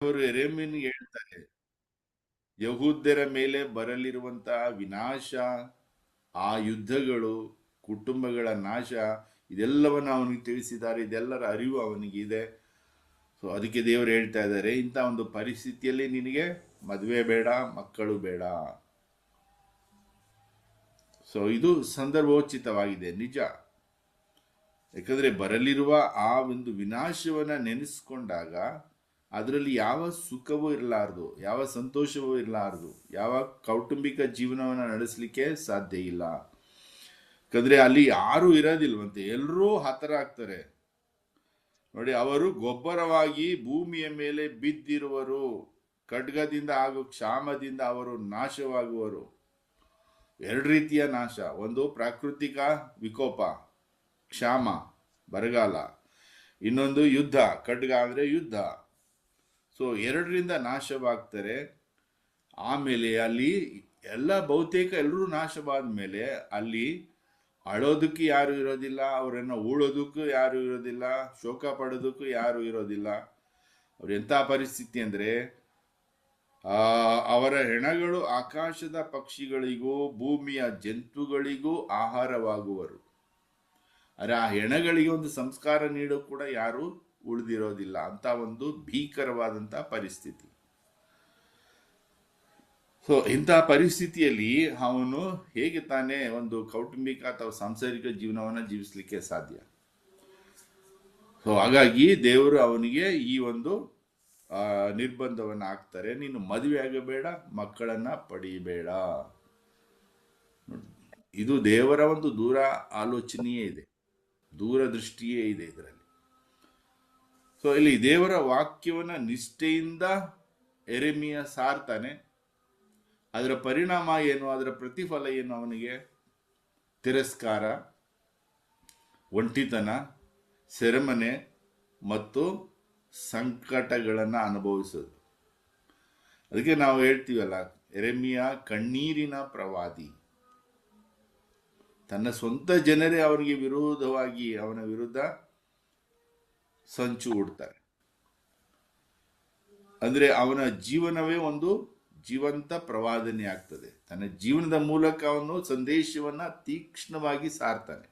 ಅವರು ಯೆರೆಮೀಯನಿಗೆ ಹೇಳ್ತಾರೆ, ಯಹೂದ್ಯರ ಮೇಲೆ ಬರಲಿರುವಂತಹ ವಿನಾಶ, ಆ ಯುದ್ಧಗಳು, ಕುಟುಂಬಗಳ ನಾಶ, ಇದೆಲ್ಲವನ್ನು ಅವನಿಗೆ ತಿಳಿಸಿದ್ದಾರೆ. ಇದೆಲ್ಲರ ಅರಿವು ಅವನಿಗಿದೆ. ಸೊ ಅದಕ್ಕೆ ದೇವರು ಹೇಳ್ತಾ ಇದ್ದಾರೆ, ಇಂಥ ಒಂದು ಪರಿಸ್ಥಿತಿಯಲ್ಲಿ ನಿನಗೆ ಮದುವೆ ಬೇಡ, ಮಕ್ಕಳು ಬೇಡ. ಸೊ ಇದು ಸಂದರ್ಭೋಚಿತವಾಗಿದೆ, ನಿಜ. ಯಾಕಂದ್ರೆ ಬರಲಿರುವ ಆ ಒಂದು ವಿನಾಶವನ್ನ ನೆನೆಸ್ಕೊಂಡಾಗ ಅದರಲ್ಲಿ ಯಾವ ಸುಖವೂ ಇರಲಾರದು, ಯಾವ ಸಂತೋಷವೂ ಇರಲಾರದು, ಯಾವ ಕೌಟುಂಬಿಕ ಜೀವನವನ್ನು ನಡೆಸಲಿಕ್ಕೆ ಸಾಧ್ಯ ಇಲ್ಲ. ಯಾಕಂದ್ರೆ ಅಲ್ಲಿ ಯಾರೂ ಇರೋದಿಲ್ವಂತೆ, ಎಲ್ಲರೂ ಹತರಾಗ್ತಾರೆ. ನೋಡಿ, ಅವರು ಗೊಬ್ಬರವಾಗಿ ಭೂಮಿಯ ಮೇಲೆ ಬಿದ್ದಿರುವರು, ಖಡ್ಗದಿಂದ ಹಾಗೂ ಕ್ಷಾಮದಿಂದ ಅವರು ನಾಶವಾಗುವರು. ಎರಡು ರೀತಿಯ ನಾಶ, ಒಂದು ಪ್ರಾಕೃತಿಕ ವಿಕೋಪ, ಕ್ಷಾಮ, ಬರಗಾಲ, ಇನ್ನೊಂದು ಯುದ್ಧ, ಖಡ್ಗ ಅಂದರೆ ಯುದ್ಧ. ಸೊ ಎರಡರಿಂದ ನಾಶವಾಗ್ತಾರೆ. ಆಮೇಲೆ ಅಲ್ಲಿ ಎಲ್ಲ ಬಹುತೇಕ ಎಲ್ಲರೂ ನಾಶವಾದ ಮೇಲೆ ಅಲ್ಲಿ ಅಳೋದಕ್ಕೆ ಯಾರು ಇರೋದಿಲ್ಲ, ಅವರನ್ನು ಉಳೋದಕ್ಕೂ ಯಾರು ಇರೋದಿಲ್ಲ, ಶೋಕ ಪಡೋದಕ್ಕೂ ಯಾರು ಇರೋದಿಲ್ಲ. ಅವ್ರ ಎಂಥ ಪರಿಸ್ಥಿತಿ ಅಂದರೆ, ಅವರ ಹೆಣಗಳು ಆಕಾಶದ ಪಕ್ಷಿಗಳಿಗೂ ಭೂಮಿಯ ಜಂತುಗಳಿಗೂ ಆಹಾರವಾಗುವರು. ಆದರೆ ಆ ಹೆಣಗಳಿಗೆ ಒಂದು ಸಂಸ್ಕಾರ ನೀಡೋ ಕೂಡ ಯಾರು ಉಳಿದಿರೋದಿಲ್ಲ. ಅಂತ ಒಂದು ಭೀಕರವಾದಂಥ ಪರಿಸ್ಥಿತಿ. ಸೊ ಇಂಥ ಪರಿಸ್ಥಿತಿಯಲ್ಲಿ ಅವನು ಹೇಗೆ ತಾನೇ ಒಂದು ಕೌಟುಂಬಿಕ ಅಥವಾ ಸಾಂಸಾರಿಕ ಜೀವನವನ್ನು ಜೀವಿಸಲಿಕ್ಕೆ ಸಾಧ್ಯ? ಸೊ ಹಾಗಾಗಿ ದೇವರು ಅವನಿಗೆ ಈ ಒಂದು ನಿರ್ಬಂಧವನ್ನು ಹಾಕ್ತಾರೆ, ನೀನು ಮದುವೆ ಆಗಬೇಡ, ಮಕ್ಕಳನ್ನ ಪಡೆಯಬೇಡ. ಇದು ದೇವರ ಒಂದು ದೂರ ಆಲೋಚನೆಯೇ ಇದೆ, ದೂರದೃಷ್ಟಿಯೇ ಇದೆ ಇದರಲ್ಲಿ. ಸೊ ಇಲ್ಲಿ ದೇವರ ವಾಕ್ಯವನ್ನ ನಿಷ್ಠೆಯಿಂದ ಯೆರೆಮೀಯ ಸಾರ್ತಾನೆ. ಅದರ ಪರಿಣಾಮ ಏನು, ಅದರ ಪ್ರತಿಫಲ ಏನು? ಅವನಿಗೆ ತಿರಸ್ಕಾರ, ಒಂಟಿತನ, ಸೆರೆಮನೆ ಮತ್ತು ಸಂಕಟಗಳನ್ನು ಅನುಭವಿಸೋದು. ಅದಕ್ಕೆ ನಾವು ಹೇಳ್ತೀವಲ್ಲ, ಯೆರೆಮೀಯ ಕಣ್ಣೀರಿನ ಪ್ರವಾದಿ. ತನ್ನ ಸ್ವಂತ ಜನರೇ ಅವನಿಗೆ ವಿರೋಧವಾಗಿ ಅವನ ವಿರುದ್ಧ ಸಂಚು ಹೂಡ್ತಾರೆ. ಅಂದ್ರೆ ಅವನ ಜೀವನವೇ ಒಂದು ಜೀವಂತ ಪ್ರವಾದನೆ ಆಗ್ತದೆ. ತನ್ನ ಜೀವನದ ಮೂಲಕ ಅವನು ಸಂದೇಶವನ್ನ ತೀಕ್ಷ್ಣವಾಗಿ ಸಾರ್ತಾನೆ.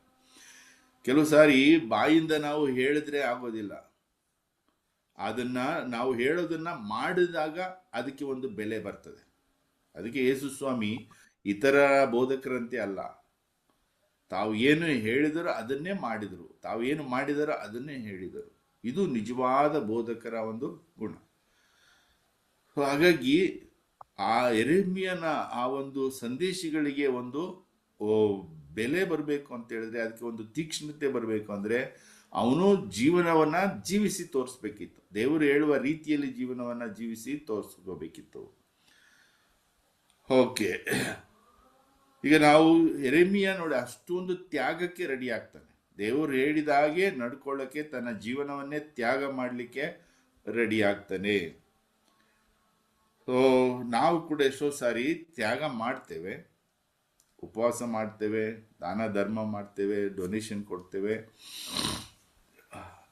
ಕೆಲವು ಸಾರಿ ಬಾಯಿಂದ ನಾವು ಹೇಳಿದ್ರೆ ಆಗೋದಿಲ್ಲ, ಅದನ್ನ ನಾವು ಹೇಳೋದನ್ನ ಮಾಡಿದಾಗ ಅದಕ್ಕೆ ಒಂದು ಬೆಲೆ ಬರ್ತದೆ. ಅದಕ್ಕೆ ಯೇಸು ಸ್ವಾಮಿ ಇತರ ಬೋಧಕರಂತೆ ಅಲ್ಲ, ತಾವು ಏನು ಹೇಳಿದರೋ ಅದನ್ನೇ ಮಾಡಿದರು, ತಾವು ಏನು ಮಾಡಿದರೋ ಅದನ್ನೇ ಹೇಳಿದರು. ಇದು ನಿಜವಾದ ಬೋಧಕರ ಒಂದು ಗುಣ. ಹಾಗಾಗಿ ಆ ಯೆರೆಮೀಯನ ಆ ಒಂದು ಸಂದೇಶಗಳಿಗೆ ಒಂದು ಬೆಲೆ ಬರಬೇಕು ಅಂತ ಹೇಳಿದ್ರೆ, ಅದಕ್ಕೆ ಒಂದು ತೀಕ್ಷ್ಣತೆ ಬರಬೇಕು ಅಂದ್ರೆ ಅವನು ಜೀವನವನ್ನ ಜೀವಿಸಿ ತೋರಿಸ್ಬೇಕಿತ್ತು. ದೇವರು ಹೇಳುವ ರೀತಿಯಲ್ಲಿ ಜೀವನವನ್ನ ಜೀವಿಸಿ ತೋರಿಸ್ಕೋಬೇಕಿತ್ತು. ಓಕೆ, ಈಗ ನಾವು ಯೆರೆಮೀಯ ನೋಡಿ ಅಷ್ಟೊಂದು ತ್ಯಾಗಕ್ಕೆ ರೆಡಿ ಆಗ್ತಾನೆ. ದೇವರು ಹೇಳಿದ ಹಾಗೆ ನಡ್ಕೊಳ್ಳೋಕೆ ತನ್ನ ಜೀವನವನ್ನೇ ತ್ಯಾಗ ಮಾಡಲಿಕ್ಕೆ ರೆಡಿ ಆಗ್ತಾನೆ. ಸೊ ನಾವು ಕೂಡ ಎಷ್ಟೋ ಸಾರಿ ತ್ಯಾಗ ಮಾಡ್ತೇವೆ, ಉಪವಾಸ ಮಾಡ್ತೇವೆ, ದಾನ ಧರ್ಮ ಮಾಡ್ತೇವೆ, ಡೊನೇಷನ್ ಕೊಡ್ತೇವೆ.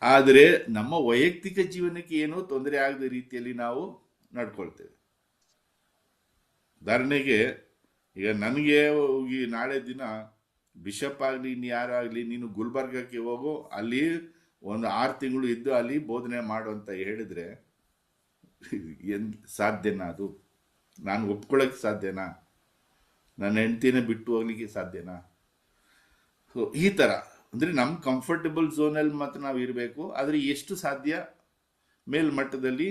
ಆದರೆ ನಮ್ಮ ವೈಯಕ್ತಿಕ ಜೀವನಕ್ಕೆ ಏನೋ ತೊಂದರೆ ಆಗದ ರೀತಿಯಲ್ಲಿ ನಾವು ನಡ್ಕೊಳ್ತೇವೆ. ಉದಾಹರಣೆಗೆ, ಈಗ ನನಗೆ ಹೋಗಿ ನಾಳೆ ದಿನ ಬಿಷಪ್ ಆಗಲಿ ಇನ್ನು ಯಾರಾಗಲಿ, ನೀನು ಗುಲ್ಬರ್ಗಕ್ಕೆ ಹೋಗು, ಅಲ್ಲಿ ಒಂದು 6 ತಿಂಗಳು ಇದ್ದು ಅಲ್ಲಿ ಬೋಧನೆ ಮಾಡು ಅಂತ ಹೇಳಿದ್ರೆ ಸಾಧ್ಯನಾ? ಅದು ನಾನು ಒಪ್ಕೊಳ್ಳೋಕ್ಕೆ ಸಾಧ್ಯನಾ? ನನ್ನ ಹೆಂಡ್ತಿನ ಬಿಟ್ಟು ಹೋಗ್ಲಿಕ್ಕೆ ಸಾಧ್ಯನಾ? ಸೊ ಈ ಥರ ಅಂದರೆ ನಮ್ಮ ಕಂಫರ್ಟಬಲ್ ಝೋನಲ್ಲಿ ಮಾತ್ರ ನಾವು ಇರಬೇಕು. ಆದರೆ ಎಷ್ಟು ಸಾಧ್ಯ ಮೇಲ್ಮಟ್ಟದಲ್ಲಿ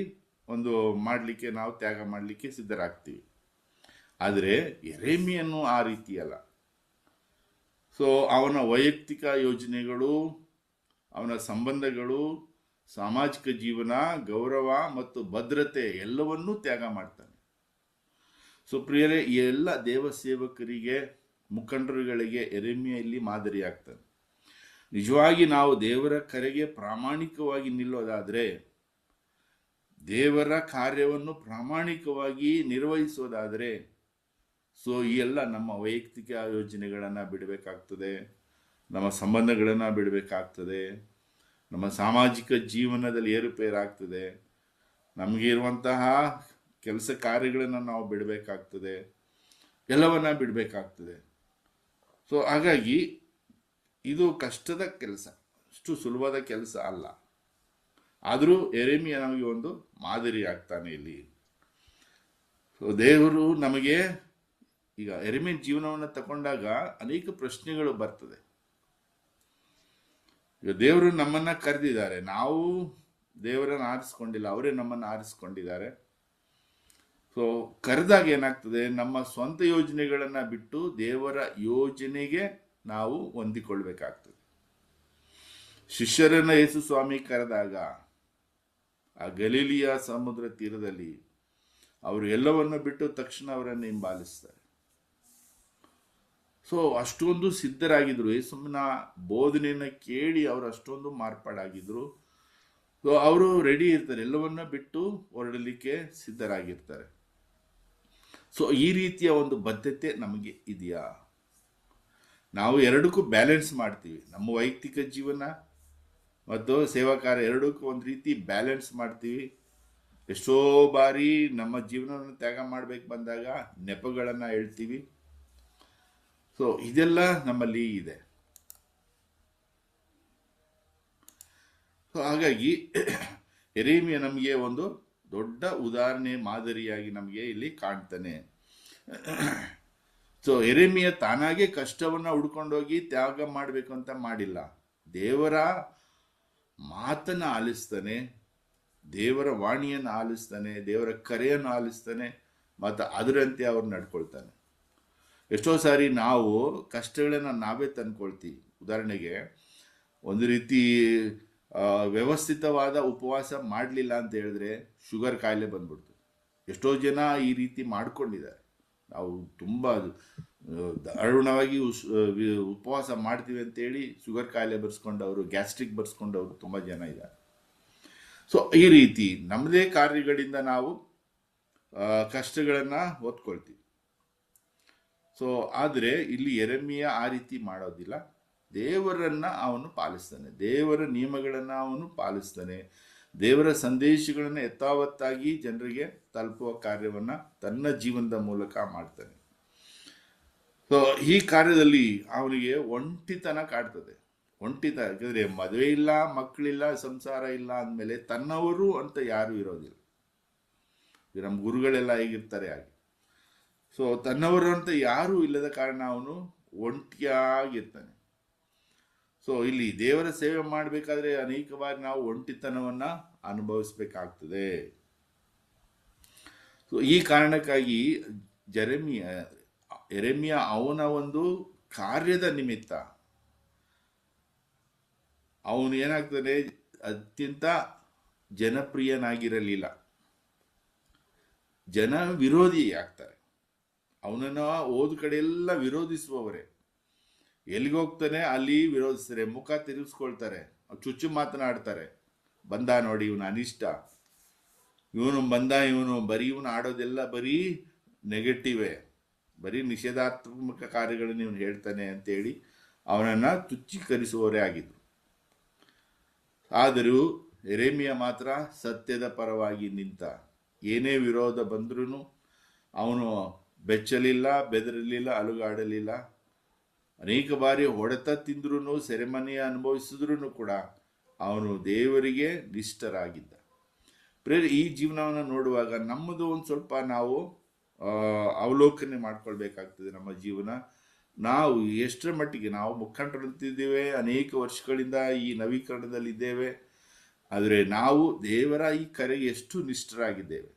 ಒಂದು ಮಾಡಲಿಕ್ಕೆ, ನಾವು ತ್ಯಾಗ ಮಾಡಲಿಕ್ಕೆ ಸಿದ್ಧರಾಗ್ತೀವಿ. ಆದರೆ ಯೆರೆಮೀಯನು ಆ ರೀತಿ ಅಲ್ಲ. ಸೊ ಅವನ ವೈಯಕ್ತಿಕ ಯೋಜನೆಗಳು, ಅವನ ಸಂಬಂಧಗಳು, ಸಾಮಾಜಿಕ ಜೀವನ, ಗೌರವ ಮತ್ತು ಭದ್ರತೆ ಎಲ್ಲವನ್ನೂ ತ್ಯಾಗ ಮಾಡ್ತಾನೆ. ಸೊ ಪ್ರಿಯರೇ, ಈ ಎಲ್ಲ ದೇವಸೇವಕರಿಗೆ, ಮುಖಂಡರುಗಳಿಗೆ ಯೆರೆಮೀಯ ಇಲ್ಲಿ ಮಾದರಿಯಾಗ್ತಾನೆ. ನಿಜವಾಗಿ ನಾವು ದೇವರ ಕರೆಗೆ ಪ್ರಾಮಾಣಿಕವಾಗಿ ನಿಲ್ಲೋದಾದರೆ, ದೇವರ ಕಾರ್ಯವನ್ನು ಪ್ರಾಮಾಣಿಕವಾಗಿ ನಿರ್ವಹಿಸೋದಾದರೆ, ಸೊ ಈ ಎಲ್ಲ ನಮ್ಮ ವೈಯಕ್ತಿಕ ಯೋಜನೆಗಳನ್ನು ಬಿಡಬೇಕಾಗ್ತದೆ, ನಮ್ಮ ಸಂಬಂಧಗಳನ್ನು ಬಿಡಬೇಕಾಗ್ತದೆ, ನಮ್ಮ ಸಾಮಾಜಿಕ ಜೀವನದಲ್ಲಿ ಏರುಪೇರಾಗ್ತದೆ. ನಮಗೆ ಇರುವಂತಹ ಕೆಲಸ ಕಾರ್ಯಗಳನ್ನು ನಾವು ಬಿಡಬೇಕಾಗ್ತದೆ, ಎಲ್ಲವನ್ನ ಬಿಡಬೇಕಾಗ್ತದೆ. ಸೊ ಹಾಗಾಗಿ ಇದು ಕಷ್ಟದ ಕೆಲಸ, ಅಷ್ಟು ಸುಲಭದ ಕೆಲಸ ಅಲ್ಲ. ಆದರೂ ಯೆರೆಮೀಯ ನಮಗೆ ಒಂದು ಮಾದರಿ ಆಗ್ತಾನೆ ಇಲ್ಲಿ. ಸೊ ದೇವರು ನಮಗೆ ಈಗ ಯೆರೆಮೀಯ ಜೀವನವನ್ನು ತಗೊಂಡಾಗ ಅನೇಕ ಪ್ರಶ್ನೆಗಳು ಬರ್ತದೆ. ಈಗ ದೇವರು ನಮ್ಮನ್ನ ಕರೆದಿದ್ದಾರೆ, ನಾವು ದೇವರನ್ನು ಆರಿಸ್ಕೊಂಡಿಲ್ಲ, ಅವರೇ ನಮ್ಮನ್ನು ಆರಿಸ್ಕೊಂಡಿದ್ದಾರೆ. ಸೊ ಕರೆದಾಗ ಏನಾಗ್ತದೆ, ನಮ್ಮ ಸ್ವಂತ ಯೋಜನೆಗಳನ್ನ ಬಿಟ್ಟು ದೇವರ ಯೋಜನೆಗೆ ನಾವು ಹೊಂದಿಕೊಳ್ಬೇಕಾಗ್ತದೆ. ಶಿಷ್ಯರನ್ನ ಯೇಸು ಸ್ವಾಮಿ ಕರೆದಾಗ ಆ ಗಲೀಲಿಯ ಸಮುದ್ರ ತೀರದಲ್ಲಿ ಅವರು ಎಲ್ಲವನ್ನು ಬಿಟ್ಟು ತಕ್ಷಣ ಅವರನ್ನು ಹಿಂಬಾಲಿಸ್ತಾರೆ. ಸೊ ಅಷ್ಟೊಂದು ಸಿದ್ಧರಾಗಿದ್ರು, ಯೇಸುವಿನ ಬೋಧನೆಯನ್ನು ಕೇಳಿ ಅವರು ಅಷ್ಟೊಂದು ಮಾರ್ಪಾಡಾಗಿದ್ರು. ಸೊ ಅವರು ರೆಡಿ ಇರ್ತಾರೆ, ಎಲ್ಲವನ್ನ ಬಿಟ್ಟು ಹೊರಡಲಿಕ್ಕೆ ಸಿದ್ಧರಾಗಿರ್ತಾರೆ. ಸೊ ಈ ರೀತಿಯ ಒಂದು ಬದ್ಧತೆ ನಮಗೆ ಇದೆಯಾ? ನಾವು ಎರಡಕ್ಕೂ ಬ್ಯಾಲೆನ್ಸ್ ಮಾಡ್ತೀವಿ, ನಮ್ಮ ವೈಯಕ್ತಿಕ ಜೀವನ ಮತ್ತು ಸೇವಾ ಕಾರ್ಯ ಎರಡಕ್ಕೂ ಒಂದು ರೀತಿ ಬ್ಯಾಲೆನ್ಸ್ ಮಾಡ್ತೀವಿ. ಎಷ್ಟೋ ಬಾರಿ ನಮ್ಮ ಜೀವನವನ್ನು ತ್ಯಾಗ ಮಾಡ್ಬೇಕು ಬಂದಾಗ ನೆಪಗಳನ್ನು ಹೇಳ್ತೀವಿ. ಸೊ ಇದೆಲ್ಲ ನಮ್ಮಲ್ಲಿ ಇದೆ. ಸೊ ಹಾಗಾಗಿ ಯೆರೆಮೀಯ ನಮಗೆ ಒಂದು ದೊಡ್ಡ ಉದಾಹರಣೆ, ಮಾದರಿಯಾಗಿ ನಮಗೆ ಇಲ್ಲಿ ಕಾಣ್ತಾನೆ. ಸೊ ಯೆರೆಮೀಯ ತಾನಾಗೆ ಕಷ್ಟವನ್ನ ಹುಡ್ಕೊಂಡೋಗಿ ತ್ಯಾಗ ಮಾಡಬೇಕು ಅಂತ ಮಾಡಿಲ್ಲ. ದೇವರ ಮಾತನ್ನ ಆಲಿಸ್ತಾನೆ, ದೇವರ ವಾಣಿಯನ್ನು ಆಲಿಸ್ತಾನೆ, ದೇವರ ಕರೆಯನ್ನು ಆಲಿಸ್ತಾನೆ, ಮತ್ತು ಅದರಂತೆ ಅವ್ರು ನಡ್ಕೊಳ್ತಾನೆ. ಎಷ್ಟೋ ಸಾರಿ ನಾವು ಕಷ್ಟಗಳನ್ನು ನಾವೇ ತಂದ್ಕೊಳ್ತೀವಿ. ಉದಾಹರಣೆಗೆ ಒಂದು ರೀತಿ ವ್ಯವಸ್ಥಿತವಾದ ಉಪವಾಸ ಮಾಡಲಿಲ್ಲ ಅಂತ ಹೇಳಿದ್ರೆ ಶುಗರ್ ಕಾಯಿಲೆ ಬಂದ್ಬಿಡ್ತು. ಎಷ್ಟೋ ಜನ ಈ ರೀತಿ ಮಾಡ್ಕೊಂಡಿದ್ದಾರೆ. ನಾವು ತುಂಬ ದಾರುಣವಾಗಿ ಉಪವಾಸ ಮಾಡ್ತೀವಿ ಅಂತೇಳಿ ಶುಗರ್ ಕಾಯಿಲೆ ಬರ್ಸ್ಕೊಂಡವರು, ಗ್ಯಾಸ್ಟ್ರಿಕ್ ಬರ್ಸ್ಕೊಂಡವರು ತುಂಬ ಜನ ಇದ್ದಾರೆ. ಸೊ ಈ ರೀತಿ ನಮ್ಮದೇ ಕಾರ್ಯಗಳಿಂದ ನಾವು ಕಷ್ಟಗಳನ್ನು ಹೊತ್ಕೊಳ್ತೀವಿ. ಸೊ ಆದರೆ ಇಲ್ಲಿ ಯೆರೆಮೀಯ ಆ ರೀತಿ ಮಾಡೋದಿಲ್ಲ. ದೇವರನ್ನ ಅವನು ಪಾಲಿಸ್ತಾನೆ, ದೇವರ ನಿಯಮಗಳನ್ನು ಅವನು ಪಾಲಿಸ್ತಾನೆ, ದೇವರ ಸಂದೇಶಗಳನ್ನು ಯಥಾವತ್ತಾಗಿ ಜನರಿಗೆ ತಲುಪುವ ಕಾರ್ಯವನ್ನ ತನ್ನ ಜೀವನದ ಮೂಲಕ ಮಾಡ್ತಾನೆ. ಸೊ ಈ ಕಾರ್ಯದಲ್ಲಿ ಅವನಿಗೆ ಒಂಟಿತನ ಕಾಡ್ತದೆ. ಒಂಟಿತ ಯಾಕಂದ್ರೆ ಮದುವೆ ಇಲ್ಲ, ಮಕ್ಕಳಿಲ್ಲ, ಸಂಸಾರ ಇಲ್ಲ ಅಂದಮೇಲೆ ತನ್ನವರು ಅಂತ ಯಾರು ಇರೋದಿಲ್ಲ. ನಮ್ಮ ಗುರುಗಳೆಲ್ಲ ಹೇಗಿರ್ತಾರೆ ಹಾಗೆ. ಸೊ ತನ್ನವರು ಅಂತ ಯಾರು ಇಲ್ಲದ ಕಾರಣ ಅವನು ಒಂಟಿಯಾಗಿರ್ತಾನೆ. ಸೊ ಇಲ್ಲಿ ದೇವರ ಸೇವೆ ಮಾಡಬೇಕಾದ್ರೆ ಅನೇಕ ಬಾರಿ ನಾವು ಒಂಟಿತನವನ್ನ ಅನುಭವಿಸ್ಬೇಕಾಗ್ತದೆ. ಸೊ ಈ ಕಾರಣಕ್ಕಾಗಿ ಯೆರೆಮೀಯ ಅವನ ಒಂದು ಕಾರ್ಯದ ನಿಮಿತ್ತ ಅವನು ಏನಾಗ್ತಾನೆ, ಅತ್ಯಂತ ಜನಪ್ರಿಯನಾಗಿರಲಿಲ್ಲ, ಜನ ವಿರೋಧಿ ಆಗ್ತಾರೆ. ಅವನನ್ನು ಹೋದ ಕಡೆ ಎಲ್ಲ ವಿರೋಧಿಸುವವರೇ. ಎಲ್ಲಿಗೆ ಹೋಗ್ತಾನೆ ಅಲ್ಲಿ ವಿರೋಧಿಸ್ತಾರೆ, ಮುಖ ತಿರುಗಿಸ್ಕೊಳ್ತಾರೆ, ಚುಚ್ಚು ಮಾತನಾಡ್ತಾರೆ. ಬಂದ ನೋಡಿ ಇವನು ಅನಿಷ್ಟ, ಇವನು ಬಂದ, ಇವನು ಆಡೋದೆಲ್ಲ ಬರೀ ನೆಗೆಟಿವೇ, ಬರೀ ನಿಷೇಧಾತ್ಮಕ ಕಾರ್ಯಗಳನ್ನು ಇವನು ಹೇಳ್ತಾನೆ ಅಂತೇಳಿ ಅವನನ್ನ ತುಚ್ಛೀಕರಿಸುವವರೇ ಆಗಿದ್ರು. ಆದರೂ ಯೆರೆಮೀಯ ಮಾತ್ರ ಸತ್ಯದ ಪರವಾಗಿ ನಿಂತ. ಏನೇ ವಿರೋಧ ಬಂದ್ರೂ ಅವನು ಬೆಚ್ಚಲಿಲ್ಲ, ಬೆದರಲಿಲ್ಲ, ಅಲುಗಾಡಲಿಲ್ಲ. ಅನೇಕ ಬಾರಿ ಹೊಡೆತ ತಿಂದ್ರೂ, ಸೆರೆಮನೆಯ ಅನುಭವಿಸಿದ್ರೂ ಕೂಡ ಅವನು ದೇವರಿಗೆ ನಿಷ್ಠರಾಗಿದ್ದ. ಈ ಜೀವನವನ್ನು ನೋಡುವಾಗ ನಮ್ಮದು ಒಂದು ಸ್ವಲ್ಪ ನಾವು ಅವಲೋಕನೆ ಮಾಡ್ಕೊಳ್ಬೇಕಾಗ್ತದೆ. ನಮ್ಮ ಜೀವನ ನಾವು ಎಷ್ಟರ ಮಟ್ಟಿಗೆ ನಾವು ಮುಖಂಡರಂತಿದ್ದೇವೆ, ಅನೇಕ ವರ್ಷಗಳಿಂದ ಈ ನವೀಕರಣದಲ್ಲಿ ಇದ್ದೇವೆ, ಆದರೆ ನಾವು ದೇವರ ಈ ಕರೆಗೆ ಎಷ್ಟು ನಿಷ್ಠರಾಗಿದ್ದೇವೆ.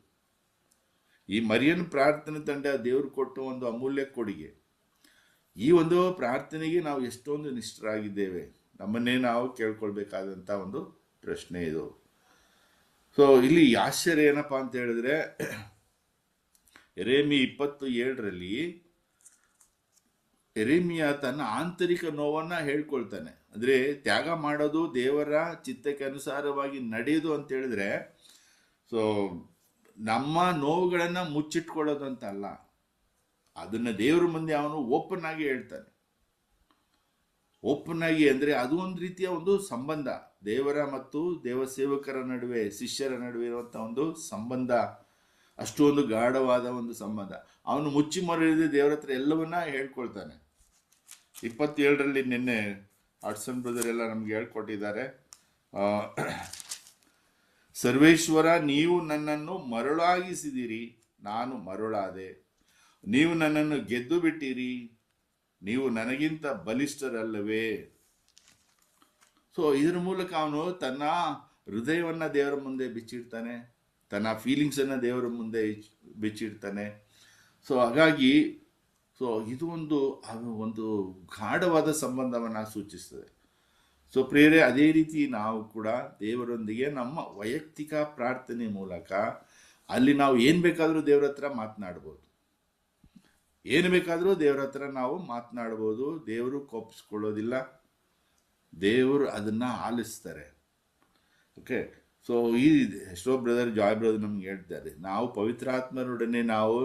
ಈ ಮರಿಯನ್ ಪ್ರಾರ್ಥನೆ ತಂಡ ದೇವರು ಕೊಟ್ಟು ಒಂದು ಅಮೂಲ್ಯ ಕೊಡುಗೆ. ಈ ಒಂದು ಪ್ರಾರ್ಥನೆಗೆ ನಾವು ಎಷ್ಟೊಂದು ನಿಷ್ಠರಾಗಿದ್ದೇವೆ, ನಮ್ಮನ್ನೇ ನಾವು ಕೇಳ್ಕೊಳ್ಬೇಕಾದಂಥ ಒಂದು ಪ್ರಶ್ನೆ ಇದು. ಸೊ ಇಲ್ಲಿ ಆಶ್ಚರ್ಯ ಏನಪ್ಪಾ ಅಂತ ಹೇಳಿದ್ರೆ, ಯೆರೆಮೀಯ 27ರಲ್ಲಿ ಯೆರೆಮೀಯ ತನ್ನ ಆಂತರಿಕ ನೋವನ್ನ ಹೇಳ್ಕೊಳ್ತಾನೆ. ಅಂದ್ರೆ ತ್ಯಾಗ ಮಾಡೋದು, ದೇವರ ಚಿತ್ತಕ್ಕೆ ಅನುಸಾರವಾಗಿ ನಡೆಯೋದು ಅಂತ ಹೇಳಿದ್ರೆ, ಸೊ ನಮ್ಮ ನೋವುಗಳನ್ನ ಮುಚ್ಚಿಟ್ಕೊಳ್ಳೋದು ಅಂತ ಅಲ್ಲ, ಅದನ್ನ ದೇವರ ಮುಂದೆ ಅವನು ಓಪನ್ ಆಗಿ ಹೇಳ್ತಾನೆ. ಓಪನ್ ಆಗಿ, ಅಂದರೆ ಅದು ಒಂದು ರೀತಿಯ ಒಂದು ಸಂಬಂಧ, ದೇವರ ಮತ್ತು ದೇವಸೇವಕರ ನಡುವೆ, ಶಿಷ್ಯರ ನಡುವೆ ಇರುವಂಥ ಒಂದು ಸಂಬಂಧ, ಅಷ್ಟು ಒಂದು ಗಾಢವಾದ ಒಂದು ಸಂಬಂಧ. ಅವನು ಮುಚ್ಚಿ ಮರೆಯದೆ ದೇವರ ಹತ್ರ ಎಲ್ಲವನ್ನ ಹೇಳ್ಕೊಳ್ತಾನೆ. 27ರಲ್ಲಿ ನಿನ್ನೆ ಆಡ್ಸನ್ ಬ್ರದರ್ ಎಲ್ಲ ನಮ್ಗೆ ಹೇಳ್ಕೊಟ್ಟಿದ್ದಾರೆ. ಸರ್ವೇಶ್ವರ, ನೀವು ನನ್ನನ್ನು ಮರಳಾಗಿಸಿದಿರಿ, ನಾನು ಮರಳಾದೆ. ನೀವು ನನ್ನನ್ನು ಗೆದ್ದು ಬಿಟ್ಟಿರಿ, ನೀವು ನನಗಿಂತ ಬಲಿಷ್ಠರಲ್ಲವೇ. ಸೊ ಇದರ ಮೂಲಕ ಅವನು ತನ್ನ ಹೃದಯವನ್ನ ದೇವರ ಮುಂದೆ ಬಿಚ್ಚಿಡ್ತಾನೆ, ತನ್ನ ಫೀಲಿಂಗ್ಸನ್ನು ದೇವರ ಮುಂದೆ ಬಿಚ್ಚಿಡ್ತಾನೆ. ಸೊ ಹಾಗಾಗಿ ಇದು ಒಂದು ಗಾಢವಾದ ಸಂಬಂಧವನ್ನು ಸೂಚಿಸ್ತದೆ. ಸೊ ಪ್ರಿಯರೇ, ಅದೇ ರೀತಿ ನಾವು ಕೂಡ ದೇವರೊಂದಿಗೆ ನಮ್ಮ ವೈಯಕ್ತಿಕ ಪ್ರಾರ್ಥನೆ ಮೂಲಕ ಅಲ್ಲಿ ನಾವು ಏನು ಬೇಕಾದರೂ ದೇವರ ಹತ್ರ ಮಾತನಾಡ್ಬೋದು, ಏನು ಬೇಕಾದರೂ ದೇವರ ಹತ್ರ ನಾವು ಮಾತನಾಡ್ಬೋದು. ದೇವರು ಕೋಪಿಸ್ಕೊಳ್ಳೋದಿಲ್ಲ, ದೇವರು ಅದನ್ನು ಆಲಿಸ್ತಾರೆ. ಓಕೆ. ಸೊ ಎಷ್ಟೋ ಬ್ರದರ್, ಜಾಯ್ ಬ್ರದರ್ ನಮ್ಗೆ ಹೇಳ್ತಾರೆ, ನಾವು ಪವಿತ್ರಾತ್ಮರೊಡನೆ ನಾವು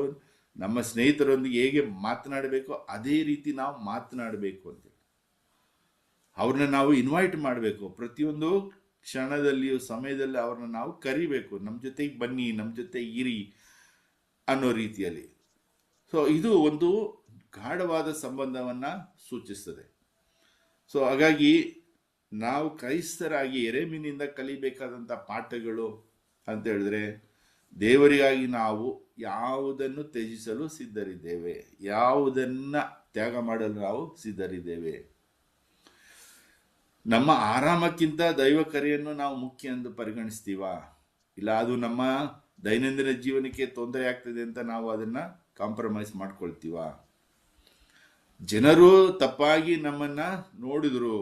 ನಮ್ಮ ಸ್ನೇಹಿತರೊಂದಿಗೆ ಹೇಗೆ ಮಾತನಾಡಬೇಕು ಅದೇ ರೀತಿ ನಾವು ಮಾತನಾಡಬೇಕು ಅಂತೇಳಿ ಅವ್ರನ್ನ ನಾವು ಇನ್ವೈಟ್ ಮಾಡಬೇಕು. ಪ್ರತಿಯೊಂದು ಕ್ಷಣದಲ್ಲಿಯೂ ಸಮಯದಲ್ಲಿ ಅವ್ರನ್ನ ನಾವು ಕರಿಬೇಕು, ನಮ್ಮ ಜೊತೆಗೆ ಬನ್ನಿ, ನಮ್ಮ ಜೊತೆ ಇರಿ ಅನ್ನೋ ರೀತಿಯಲ್ಲಿ. ಸೊ ಇದು ಒಂದು ಗಾಢವಾದ ಸಂಬಂಧವನ್ನು ಸೂಚಿಸ್ತದೆ. ಸೊ ಹಾಗಾಗಿ ನಾವು ಕ್ರೈಸ್ತರಾಗಿ ಎರೆಮೀನಿಂದ ಕಲಿಬೇಕಾದಂಥ ಪಾಠಗಳು ಅಂತ ಹೇಳಿದ್ರೆ, ದೇವರಿಗಾಗಿ ನಾವು ಯಾವುದನ್ನು ತ್ಯಜಿಸಲು ಸಿದ್ಧರಿದ್ದೇವೆ, ಯಾವುದನ್ನ ತ್ಯಾಗ ಮಾಡಲು ನಾವು ಸಿದ್ಧರಿದ್ದೇವೆ. ನಮ್ಮ ಆರಾಮಕ್ಕಿಂತ ದೈವ ಕರೆಯನ್ನು ನಾವು ಮುಖ್ಯ ಎಂದು ಪರಿಗಣಿಸ್ತೀವ, ಇಲ್ಲ ಅದು ನಮ್ಮ ದೈನಂದಿನ ಜೀವನಕ್ಕೆ ತೊಂದರೆ ಆಗ್ತದೆ ಅಂತ ನಾವು ಅದನ್ನ ಕಾಂಪ್ರಮೈಸ್ ಮಾಡ್ಕೊಳ್ತೀವ. ಜನರು ತಪ್ಪಾಗಿ ನಮ್ಮನ್ನ ನೋಡಿದ್ರು,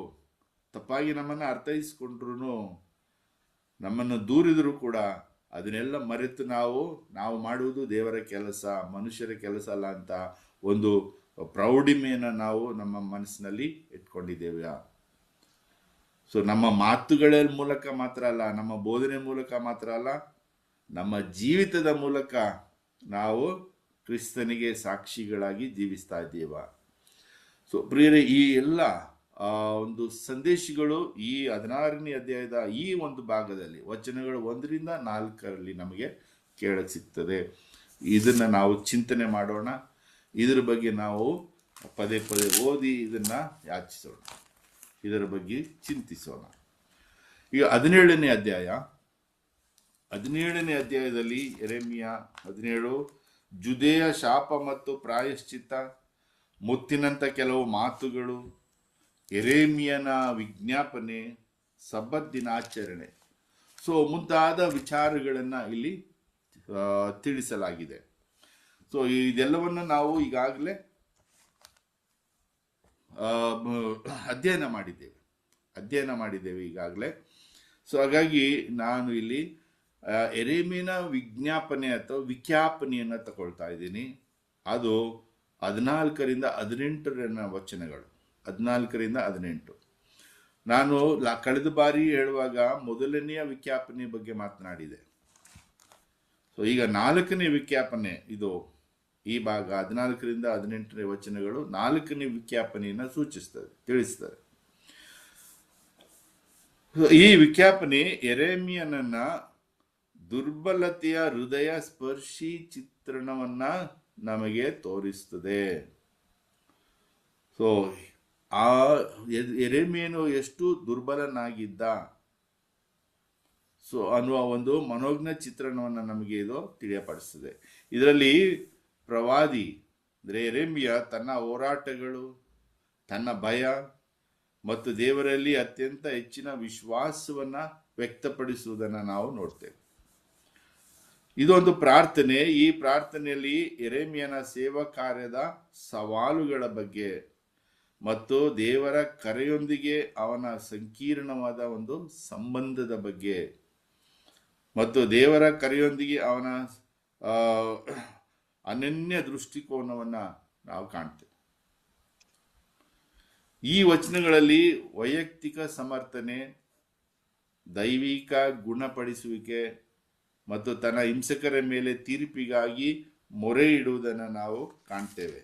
ತಪ್ಪಾಗಿ ನಮ್ಮನ್ನ ಅರ್ಥೈಸ್ಕೊಂಡ್ರು, ನಮ್ಮನ್ನು ದೂರಿದ್ರು ಕೂಡ ಅದನ್ನೆಲ್ಲ ಮರೆತು ನಾವು ಮಾಡುವುದು ದೇವರ ಕೆಲಸ, ಮನುಷ್ಯರ ಕೆಲಸ ಅಲ್ಲ ಅಂತ ಒಂದು ಪ್ರೌಢಿಮೆಯನ್ನು ನಾವು ನಮ್ಮ ಮನಸ್ಸಿನಲ್ಲಿ ಇಟ್ಕೊಂಡಿದ್ದೇವೆ. ಸೊ ನಮ್ಮ ಮಾತುಗಳ ಮೂಲಕ ಮಾತ್ರ ಅಲ್ಲ, ನಮ್ಮ ಬೋಧನೆ ಮೂಲಕ ಮಾತ್ರ ಅಲ್ಲ, ನಮ್ಮ ಜೀವಿತದ ಮೂಲಕ ನಾವು ಕ್ರಿಸ್ತನಿಗೆ ಸಾಕ್ಷಿಗಳಾಗಿ ಜೀವಿಸ್ತಾ ಇದ್ದೇವ. ಸೊ ಪ್ರಿಯರೇ, ಈ ಎಲ್ಲ ಒಂದು ಸಂದೇಶಗಳು ಈ 16ನೇ ಅಧ್ಯಾಯದ ಈ ಒಂದು ಭಾಗದಲ್ಲಿ ವಚನಗಳು 1ರಿಂದ 4ರಲ್ಲಿ ನಮಗೆ ಕೇಳಕ್ಕೆ ಸಿಗ್ತದೆ. ಇದನ್ನ ನಾವು ಚಿಂತನೆ ಮಾಡೋಣ, ಇದರ ಬಗ್ಗೆ ನಾವು ಪದೇ ಪದೇ ಓದಿ ಇದನ್ನ ಯಾಚಿಸೋಣ, ಇದರ ಬಗ್ಗೆ ಚಿಂತಿಸೋಣ. ಈಗ 17ನೇ ಅಧ್ಯಾಯದಲ್ಲಿ ಯೆರೆಮೀಯ 17 ಜುದೇಯ ಶಾಪ ಮತ್ತು ಪ್ರಾಯಶ್ಚಿತ್ತ, ಮುತ್ತಿನಂಥ ಕೆಲವು ಮಾತುಗಳು, ಯೆರೆಮೀಯನ ವಿಜ್ಞಾಪನೆ, ಸಬ್ಬತ್ ದಿನಾಚರಣೆ, ಸೊ ಮುಂತಾದ ವಿಚಾರಗಳನ್ನು ಇಲ್ಲಿ ತಿಳಿಸಲಾಗಿದೆ. ಸೊ ಇದೆಲ್ಲವನ್ನು ನಾವು ಈಗಾಗಲೇ ಅಧ್ಯಯನ ಮಾಡಿದ್ದೇವೆ ಈಗಾಗಲೇ. ಸೊ ಹಾಗಾಗಿ ನಾನು ಇಲ್ಲಿ ಯೆರೆಮೀಯನ ವಿಜ್ಞಾಪನೆ ಅಥವಾ ವಿಜ್ಞಾಪನೆಯನ್ನು ತಗೊಳ್ತಾ ಇದ್ದೀನಿ. ಅದು 14ರಿಂದ 18 ವಚನಗಳು, 14ರಿಂದ 18. ನಾನು ಕಳೆದ ಬಾರಿ ಹೇಳುವಾಗ ಮೊದಲನೆಯ ವಿಜ್ಞಾಪನೆ ಬಗ್ಗೆ ಮಾತನಾಡಿದೆ. ಸೊ ಈಗ 4ನೇ ವಿಜ್ಞಾಪನೆ, ಇದು ಈ ಭಾಗ 14ರಿಂದ 18 ವಚನಗಳು 4ನೇ ವಿಜ್ಞಾಪನೆಯನ್ನು ಸೂಚಿಸ್ತದೆ, ತಿಳಿಸ್ತದೆ. ಈ ವಿಜ್ಞಾಪನೆ ಯೆರೆಮೀಯನನ್ನ ದುರ್ಬಲತೆಯ ಹೃದಯ ಸ್ಪರ್ಶಿ ಚಿತ್ರಣವನ್ನ ನಮಗೆ ತೋರಿಸ್ತದೆ. ಸೊ ಆ ಯೆರೆಮೀಯನು ಎಷ್ಟು ದುರ್ಬಲನಾಗಿದ್ದ ಸೊ ಅನ್ನುವ ಒಂದು ಮನೋಜ್ಞ ಚಿತ್ರಣವನ್ನು ನಮಗೆ ಇದು ತಿಳಿಯಪಡಿಸ್ತದೆ. ಇದರಲ್ಲಿ ಪ್ರವಾದಿ ಅಂದರೆ ಯೆರೆಮೀಯ ತನ್ನ ಹೋರಾಟಗಳು, ತನ್ನ ಭಯ ಮತ್ತು ದೇವರಲ್ಲಿ ಅತ್ಯಂತ ಹೆಚ್ಚಿನ ವಿಶ್ವಾಸವನ್ನ ವ್ಯಕ್ತಪಡಿಸುವುದನ್ನು ನಾವು ನೋಡ್ತೇವೆ. ಇದೊಂದು ಪ್ರಾರ್ಥನೆ. ಈ ಪ್ರಾರ್ಥನೆಯಲ್ಲಿ ಯೆರೆಮೀಯನ ಸೇವಾ ಕಾರ್ಯದ ಸವಾಲುಗಳ ಬಗ್ಗೆ ಮತ್ತು ದೇವರ ಕರೆಯೊಂದಿಗೆ ಅವನ ಸಂಕೀರ್ಣವಾದ ಒಂದು ಸಂಬಂಧದ ಬಗ್ಗೆ ಮತ್ತು ದೇವರ ಕರೆಯೊಂದಿಗೆ ಅವನ ಅನನ್ಯ ದೃಷ್ಟಿಕೋನವನ್ನು ನಾವು ಕಾಣ್ತೇವೆ. ಈ ವಚನಗಳಲ್ಲಿ ವೈಯಕ್ತಿಕ ಸಮರ್ಥನೆ, ದೈವಿಕ ಗುಣಪಡಿಸುವಿಕೆ ಮತ್ತು ತನ್ನ ಹಿಂಸಕರ ಮೇಲೆ ತೀರ್ಪಿಗಾಗಿ ಮೊರೆ ಇಡುವುದನ್ನು ನಾವು ಕಾಣ್ತೇವೆ.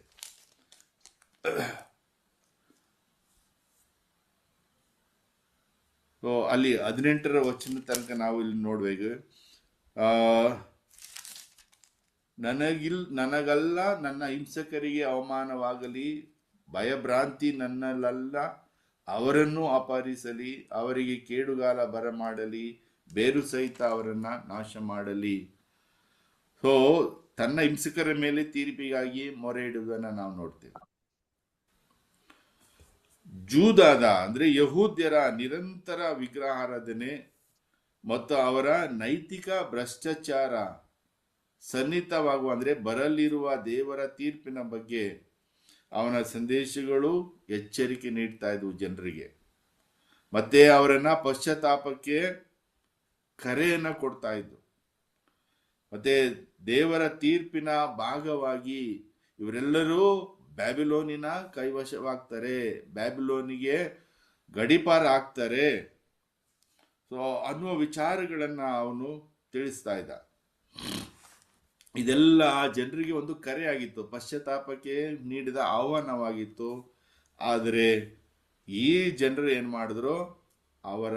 ಸೊ ಅಲ್ಲಿ 18ರ ವಚನ ತನಕ ನಾವು ಇಲ್ಲಿ ನೋಡ್ಬೇಕು. ಆ ನನಗಲ್ಲ ನನ್ನ ಹಿಂಸಕರಿಗೆ ಅವಮಾನವಾಗಲಿ, ಭಯಭ್ರಾಂತಿ ನನ್ನಲ್ಲ, ಅವರನ್ನು ಅಪಹರಿಸಲಿ, ಅವರಿಗೆ ಕೇಡುಗಾಲ ಬರಮಾಡಲಿ, ಬೇರು ಸಹಿತ ಅವರನ್ನ ನಾಶ ಮಾಡಲಿ. ಸೊ ತನ್ನ ಹಿಂಸಕರ ಮೇಲೆ ತೀರ್ಪಿಗಾಗಿ ಮೊರೆ ಇಡುವುದನ್ನ ನಾವು ನೋಡ್ತೇವೆ. ಜೂದಾದ ಅಂದ್ರೆ ಯಹೂದ್ಯರ ನಿರಂತರ ವಿಗ್ರಹಾರಾಧನೆ ಮತ್ತು ಅವರ ನೈತಿಕ ಭ್ರಷ್ಟಾಚಾರ ಸನ್ನಿಹಿತವಾಗುವ ಅಂದ್ರೆ ಬರಲಿರುವ ದೇವರ ತೀರ್ಪಿನ ಬಗ್ಗೆ ಅವನ ಸಂದೇಶಗಳು ಎಚ್ಚರಿಕೆ ನೀಡ್ತಾ ಇದ್ವು ಜನರಿಗೆ. ಮತ್ತೆ ಅವರನ್ನ ಪಶ್ಚಾತ್ತಾಪಕ್ಕೆ ಕರೆಯನ್ನ ಕೊಡ್ತಾ ಇದ್ವು. ಮತ್ತೆ ದೇವರ ತೀರ್ಪಿನ ಭಾಗವಾಗಿ ಇವರೆಲ್ಲರೂ ಬ್ಯಾಬಿಲೋನಿನ ಕೈವಶವಾಗ್ತಾರೆ, ಬ್ಯಾಬಿಲೋನಿಗೆ ಗಡಿಪಾರ ಆಗ್ತಾರೆ. ಸೊ ಅನ್ನುವ ವಿಚಾರಗಳನ್ನ ಅವನು ತಿಳಿಸ್ತಾ ಇದ್ದ. ಇದೆಲ್ಲ ಜನರಿಗೆ ಒಂದು ಕರೆ ಆಗಿತ್ತು, ಪಶ್ಚಾತ್ತಾಪಕ್ಕೆ ನೀಡಿದ ಆಹ್ವಾನವಾಗಿತ್ತು. ಆದರೆ ಈ ಜನರು ಏನ್ ಮಾಡಿದ್ರು, ಅವರ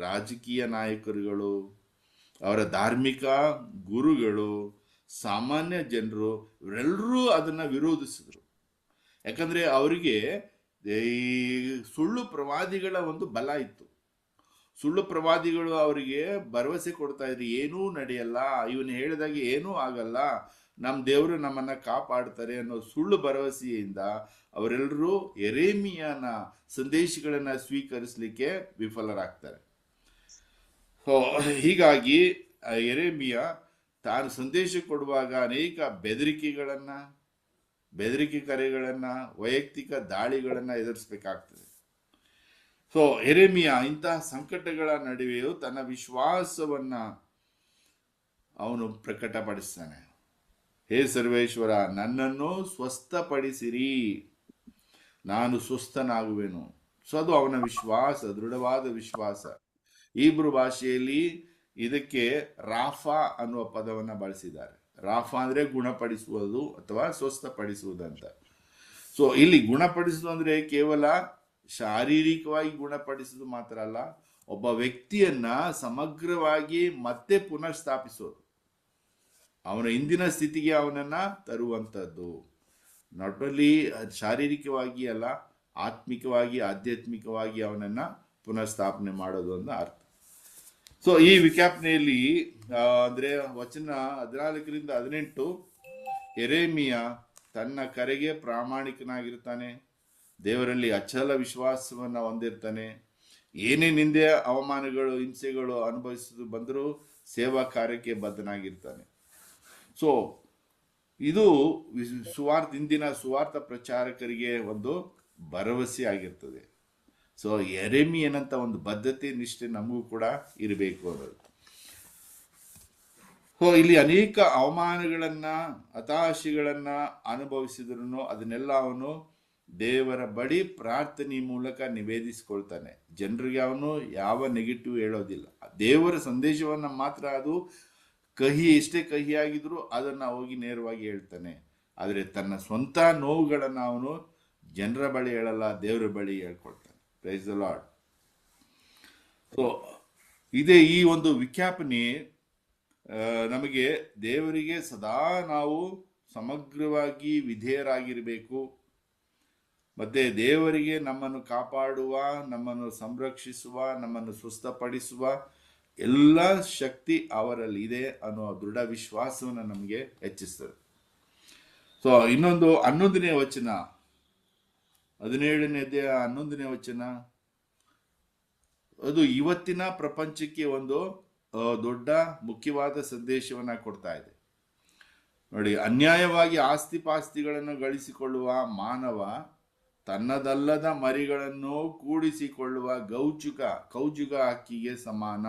ರಾಜಕೀಯ ನಾಯಕರುಗಳು, ಅವರ ಧಾರ್ಮಿಕ ಗುರುಗಳು, ಸಾಮಾನ್ಯ ಜನರು ಇವರೆಲ್ಲರೂ ಅದನ್ನ ವಿರೋಧಿಸಿದ್ರು. ಯಾಕಂದ್ರೆ ಅವರಿಗೆ ಈ ಸುಳ್ಳು ಪ್ರವಾದಿಗಳ ಒಂದು ಬಲ ಇತ್ತು. ಸುಳ್ಳು ಪ್ರವಾದಿಗಳು ಅವರಿಗೆ ಭರವಸೆ ಕೊಡ್ತಾ ಇದ್ರು, ಏನೂ ನಡೆಯಲ್ಲ, ಇವನು ಹೇಳಿದಾಗೆ ಏನೂ ಆಗಲ್ಲ, ನಮ್ಮ ದೇವರು ನಮ್ಮನ್ನ ಕಾಪಾಡ್ತಾರೆ ಅನ್ನೋ ಸುಳ್ಳು ಭರವಸೆಯಿಂದ ಅವರೆಲ್ಲರೂ ಯೆರೆಮೀಯನ ಸಂದೇಶಗಳನ್ನ ಸ್ವೀಕರಿಸಲಿಕ್ಕೆ ವಿಫಲರಾಗ್ತಾರೆ. ಸೊ ಹೀಗಾಗಿ ಯೆರೆಮೀಯ ತಾನು ಸಂದೇಶ ಕೊಡುವಾಗ ಅನೇಕ ಬೆದರಿಕೆ ಕರೆಗಳನ್ನ, ವೈಯಕ್ತಿಕ ದಾಳಿಗಳನ್ನ ಎದುರಿಸಬೇಕಾಗ್ತದೆ. ಸೊ ಯೆರೆಮೀಯ ಇಂತಹ ಸಂಕಟಗಳ ನಡುವೆಯೂ ತನ್ನ ವಿಶ್ವಾಸವನ್ನ ಅವನು ಪ್ರಕಟಪಡಿಸ್ತಾನೆ. ಹೇ ಸರ್ವೇಶ್ವರ, ನನ್ನನ್ನು ಸ್ವಸ್ಥಪಡಿಸಿರಿ, ನಾನು ಸ್ವಸ್ಥನಾಗುವೆನು. ಸೊ ಅದು ಅವನ ವಿಶ್ವಾಸ, ದೃಢವಾದ ವಿಶ್ವಾಸ. ಹೀಬ್ರೂ ಭಾಷೆಯಲ್ಲಿ ಇದಕ್ಕೆ ರಾಫಾ ಅನ್ನುವ ಪದವನ್ನ ಬಳಸಿದ್ದಾರೆ. ರಾಫಾ ಅಂದ್ರೆ ಗುಣಪಡಿಸುವುದು ಅಥವಾ ಸ್ವಸ್ಥಪಡಿಸುವುದಂತ. ಸೊ ಇಲ್ಲಿ ಗುಣಪಡಿಸುವುದು ಅಂದ್ರೆ ಕೇವಲ ಶಾರೀರಿಕವಾಗಿ ಗುಣಪಡಿಸುವುದು ಮಾತ್ರ ಅಲ್ಲ, ಒಬ್ಬ ವ್ಯಕ್ತಿಯನ್ನ ಸಮಗ್ರವಾಗಿ ಮತ್ತೆ ಪುನಃಸ್ಥಾಪಿಸೋದು, ಅವನ ಹಿಂದಿನ ಸ್ಥಿತಿಗೆ ಅವನನ್ನ ತರುವಂಥದ್ದು. ನಾಟ್ ಓನ್ಲಿ ಶಾರೀರಿಕವಾಗಿ ಅಲ್ಲ, ಆತ್ಮಿಕವಾಗಿ ಆಧ್ಯಾತ್ಮಿಕವಾಗಿ ಅವನನ್ನ ಪುನಃಸ್ಥಾಪನೆ ಮಾಡೋದು ಅಂತ ಅರ್ಥ. ಸೊ ಈ ವಿಜ್ಞಾಪನೆಯಲ್ಲಿ ಅಂದ್ರೆ ವಚನ 14ರಿಂದ 18, ಯೆರೆಮೀಯ ತನ್ನ ಕರೆಗೆ ಪ್ರಾಮಾಣಿಕನಾಗಿರ್ತಾನೆ, ದೇವರಲ್ಲಿ ಅಚಲ ವಿಶ್ವಾಸವನ್ನ ಹೊಂದಿರ್ತಾನೆ. ಏನೇ ನಿಂದೆ, ಅವಮಾನಗಳು, ಹಿಂಸೆಗಳು ಅನುಭವಿಸಿದು ಬಂದರೂ ಸೇವಾ ಕಾರ್ಯಕ್ಕೆ ಬದ್ಧನಾಗಿರ್ತಾನೆ. ಸೊ ಇದು ಇಂದಿನ ಸುವಾರ್ಥ ಪ್ರಚಾರಕರಿಗೆ ಒಂದು ಭರವಸೆ ಆಗಿರ್ತದೆ. ಸೊ ಯೆರೆಮೀಯನಂತ ಒಂದು ಬದ್ಧತೆ ನಿಷ್ಠೆ ನಮಗೂ ಕೂಡ ಇರಬೇಕು ಅನ್ನೋದು. ಸೊ ಇಲ್ಲಿ ಅನೇಕ ಅವಮಾನಗಳನ್ನ, ಹತಾಶೆಗಳನ್ನ ಅನುಭವಿಸಿದ್ರು ಅದನ್ನೆಲ್ಲ ಅವನು ದೇವರ ಬಳಿ ಪ್ರಾರ್ಥನೆ ಮೂಲಕ ನಿವೇದಿಸಿಕೊಳ್ತಾನೆ. ಜನರಿಗೆ ಅವನು ಯಾವ ನೆಗೆಟಿವ್ ಹೇಳೋದಿಲ್ಲ. ದೇವರ ಸಂದೇಶವನ್ನ ಮಾತ್ರ, ಅದು ಎಷ್ಟೇ ಕಹಿಯಾಗಿದ್ರು ಅದನ್ನ ಹೋಗಿ ನೇರವಾಗಿ ಹೇಳ್ತಾನೆ. ಆದರೆ ತನ್ನ ಸ್ವಂತ ನೋವುಗಳನ್ನ ಅವನು ಜನರ ಬಳಿ ಹೇಳಲ್ಲ, ದೇವರ ಬಳಿ ಹೇಳ್ಕೊಳ್ತಾನೆ. Praise the lord. ಸೊ ಇದೇ ಈ ಒಂದು ವಿಜ್ಞಾಪನೆ ನಮಗೆ ದೇವರಿಗೆ ಸದಾ ನಾವು ಸಮಗ್ರವಾಗಿ ವಿಧೇಯರಾಗಿರಬೇಕು. ಮತ್ತೆ ದೇವರಿಗೆ ನಮ್ಮನ್ನು ಕಾಪಾಡುವ, ನಮ್ಮನ್ನು ಸಂರಕ್ಷಿಸುವ, ನಮ್ಮನ್ನು ಸ್ವಸ್ಥಪಡಿಸುವ ಎಲ್ಲ ಶಕ್ತಿ ಅವರಲ್ಲಿ ಇದೆ ಅನ್ನೋ ದೃಢ ವಿಶ್ವಾಸವನ್ನು ನಮಗೆ ಹೆಚ್ಚಿಸ್ತದೆ. ಸೊ ಇನ್ನೊಂದು 11ನೇ ವಚನ, 17ನೇ ಅಧ್ಯಾಯ 11ನೇ ವಚನ, ಅದು ಇವತ್ತಿನ ಪ್ರಪಂಚಕ್ಕೆ ಒಂದು ದೊಡ್ಡ ಮುಖ್ಯವಾದ ಸಂದೇಶವನ್ನ ಕೊಡ್ತಾ ಇದೆ. ನೋಡಿ, ಅನ್ಯಾಯವಾಗಿ ಆಸ್ತಿ ಪಾಸ್ತಿಗಳನ್ನು ಗಳಿಸಿಕೊಳ್ಳುವ ಮಾನವ ತನ್ನದಲ್ಲದ ಮರಿಗಳನ್ನು ಕೂಡಿಸಿಕೊಳ್ಳುವ ಕೌಜುಗ ಹಕ್ಕಿಗೆ ಸಮಾನ.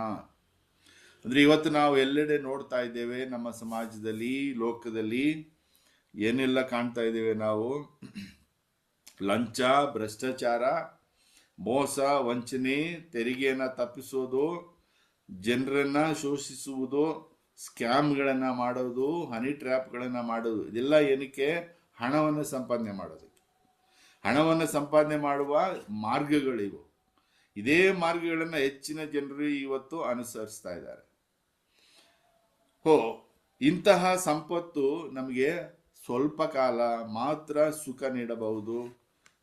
ಅಂದ್ರೆ ಇವತ್ತು ನಾವು ಎಲ್ಲೆಡೆ ನೋಡ್ತಾ ಇದ್ದೇವೆ, ನಮ್ಮ ಸಮಾಜದಲ್ಲಿ, ಲೋಕದಲ್ಲಿ ಏನೆಲ್ಲ ಕಾಣ್ತಾ ಇದ್ದೇವೆ ನಾವು. ಲಂಚ, ಭ್ರಷ್ಟಾಚಾರ, ಮೋಸ, ವಂಚನೆ, ತೆರಿಗೆಯನ್ನ ತಪ್ಪಿಸೋದು, ಜನರನ್ನ ಶೋಷಿಸುವುದು, ಸ್ಕ್ಯಾಮ್ಗಳನ್ನ ಮಾಡೋದು, ಹನಿ ಟ್ರ್ಯಾಪ್ಗಳನ್ನ ಮಾಡೋದು, ಇದೆಲ್ಲ ಏನಕ್ಕೆ? ಹಣವನ್ನು ಸಂಪಾದನೆ ಮಾಡೋದಕ್ಕೆ. ಹಣವನ್ನು ಸಂಪಾದನೆ ಮಾಡುವ ಮಾರ್ಗಗಳಿವು. ಇದೇ ಮಾರ್ಗಗಳನ್ನ ಹೆಚ್ಚಿನ ಜನರು ಇವತ್ತು ಅನುಸರಿಸ್ತಾ ಇದ್ದಾರೆ. ಹೋ ಇಂತಹ ಸಂಪತ್ತು ನಮಗೆ ಸ್ವಲ್ಪ ಕಾಲ ಮಾತ್ರ ಸುಖ ನೀಡಬಹುದು,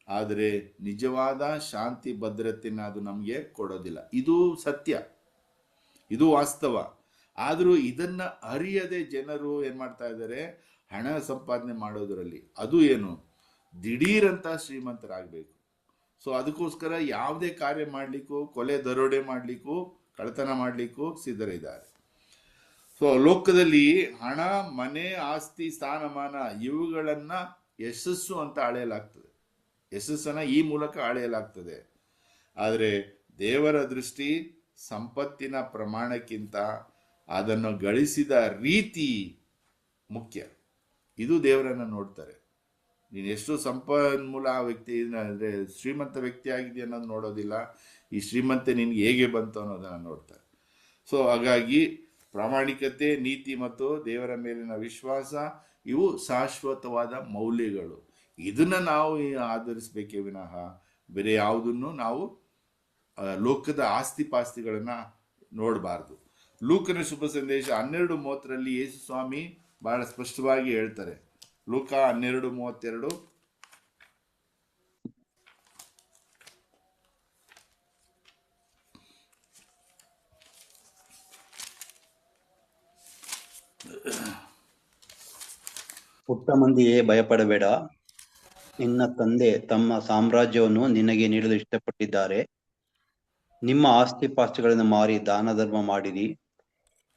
ಆದರೆ ನಿಜವಾದ ಶಾಂತಿ ಭದ್ರತೆನ ಅದು ನಮಗೆ ಕೊಡೋದಿಲ್ಲ. ಇದು ಸತ್ಯ, ಇದು ವಾಸ್ತವ. ಆದರೂ ಇದನ್ನ ಅರಿಯದೆ ಜನರು ಏನ್ ಮಾಡ್ತಾ ಇದ್ದಾರೆ, ಹಣ ಸಂಪಾದನೆ ಮಾಡೋದರಲ್ಲಿ ಅದು ಏನು ದಿಢೀರಂತ ಶ್ರೀಮಂತರಾಗಬೇಕು. ಸೊ ಅದಕ್ಕೋಸ್ಕರ ಯಾವುದೇ ಕಾರ್ಯ ಮಾಡಲಿಕ್ಕೂ, ಕೊಲೆ ದರೋಡೆ ಮಾಡಲಿಕ್ಕೂ, ಕಳ್ಳತನ ಮಾಡಲಿಕ್ಕೂ ಸಿದ್ಧರಿದ್ದಾರೆ. ಸೊ ಲೋಕದಲ್ಲಿ ಹಣ, ಮನೆ, ಆಸ್ತಿ, ಸ್ಥಾನಮಾನ ಇವುಗಳನ್ನ ಯಶಸ್ಸು ಅಂತ ಅಳೆಯಲಾಗ್ತದೆ, ಯಶಸ್ಸನ್ನ ಈ ಮೂಲಕ ಅಳೆಯಲಾಗ್ತದೆ. ಆದರೆ ದೇವರ ದೃಷ್ಟಿ ಸಂಪತ್ತಿನ ಪ್ರಮಾಣಕ್ಕಿಂತ ಅದನ್ನು ಗಳಿಸಿದ ರೀತಿ ಮುಖ್ಯ. ಇದು ದೇವರನ್ನ ನೋಡ್ತಾರೆ. ನೀನು ಎಷ್ಟು ಸಂಪನ್ಮೂಲ ವ್ಯಕ್ತಿ ಅಂದರೆ ಶ್ರೀಮಂತ ವ್ಯಕ್ತಿ ಆಗಿದೆಯಾ ಅನ್ನೋದು ನೋಡೋದಿಲ್ಲ, ಈ ಶ್ರೀಮಂತೆ ನಿನ್ಗೆ ಹೇಗೆ ಬಂತು ಅನ್ನೋದನ್ನು ನೋಡ್ತಾರೆ. ಸೊ ಹಾಗಾಗಿ ಪ್ರಾಮಾಣಿಕತೆ, ನೀತಿ ಮತ್ತು ದೇವರ ಮೇಲಿನ ವಿಶ್ವಾಸ ಇವು ಶಾಶ್ವತವಾದ ಮೌಲ್ಯಗಳು. ಇದನ್ನ ನಾವು ಆಧರಿಸಬೇಕೇ ವಿನಃ ಬೇರೆ ಯಾವುದನ್ನು ನಾವು ಲೋಕದ ಆಸ್ತಿ ಪಾಸ್ತಿಗಳನ್ನ ನೋಡಬಾರ್ದು. ಲೂಕನ ಶುಭ ಸಂದೇಶ 12:30 ಯೇಸು ಸ್ವಾಮಿ ಬಹಳ ಸ್ಪಷ್ಟವಾಗಿ ಹೇಳ್ತಾರೆ. ಲೂಕ 12:32, ಪುಟ್ಟ ಮಂದಿಯೇ ಭಯಪಡಬೇಡ, ನಿನ್ನ ತಂದೆ ತಮ್ಮ ಸಾಮ್ರಾಜ್ಯವನ್ನು ನಿನಗೆ ನೀಡಲು ಇಷ್ಟಪಟ್ಟಿದ್ದಾರೆ. ನಿಮ್ಮ ಆಸ್ತಿಪಾಸ್ತಿಗಳನ್ನು ಮಾರಿ ದಾನ ಧರ್ಮ ಮಾಡಿರಿ,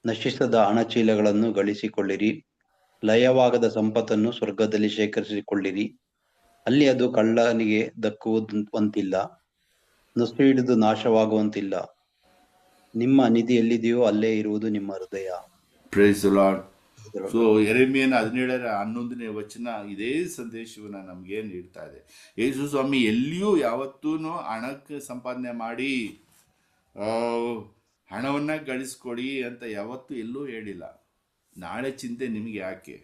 ನಶಿಸದ ಹಣಚೀಲಗಳನ್ನು ಗಳಿಸಿಕೊಳ್ಳಿರಿ, ಲಯವಾಗದ ಸಂಪತ್ತನ್ನು ಸ್ವರ್ಗದಲ್ಲಿ ಶೇಖರಿಸಿಕೊಳ್ಳಿರಿ. ಅಲ್ಲಿ ಅದು ಕಳ್ಳನಿಗೆ ದಕ್ಕುವಂತಿಲ್ಲ, ನುಸಿ ಹಿಡಿದು ನಾಶವಾಗುವಂತಿಲ್ಲ. ನಿಮ್ಮ ನಿಧಿ ಎಲ್ಲಿದೆಯೋ ಅಲ್ಲೇ ಇರುವುದು ನಿಮ್ಮ ಹೃದಯ. Praise the lord. ಸೊ ಯೆರೆಮೀಯನ 17:11 ವಚನ ಇದೇ ಸಂದೇಶವನ್ನ ನಮ್ಗೆ ನೀಡ್ತಾ ಇದೆ. ಯೇಸು ಸ್ವಾಮಿ ಎಲ್ಲಿಯೂ ಯಾವತ್ತೂ ಹಣಕ್ಕೆ ಸಂಪಾದನೆ ಮಾಡಿ ಹಣವನ್ನ ಗಳಿಸ್ಕೊಡಿ ಅಂತ ಯಾವತ್ತೂ ಎಲ್ಲೂ ಹೇಳಿಲ್ಲ. ನಾಳೆ ಚಿಂತೆ ನಿಮಗೆ ಯಾಕೆ,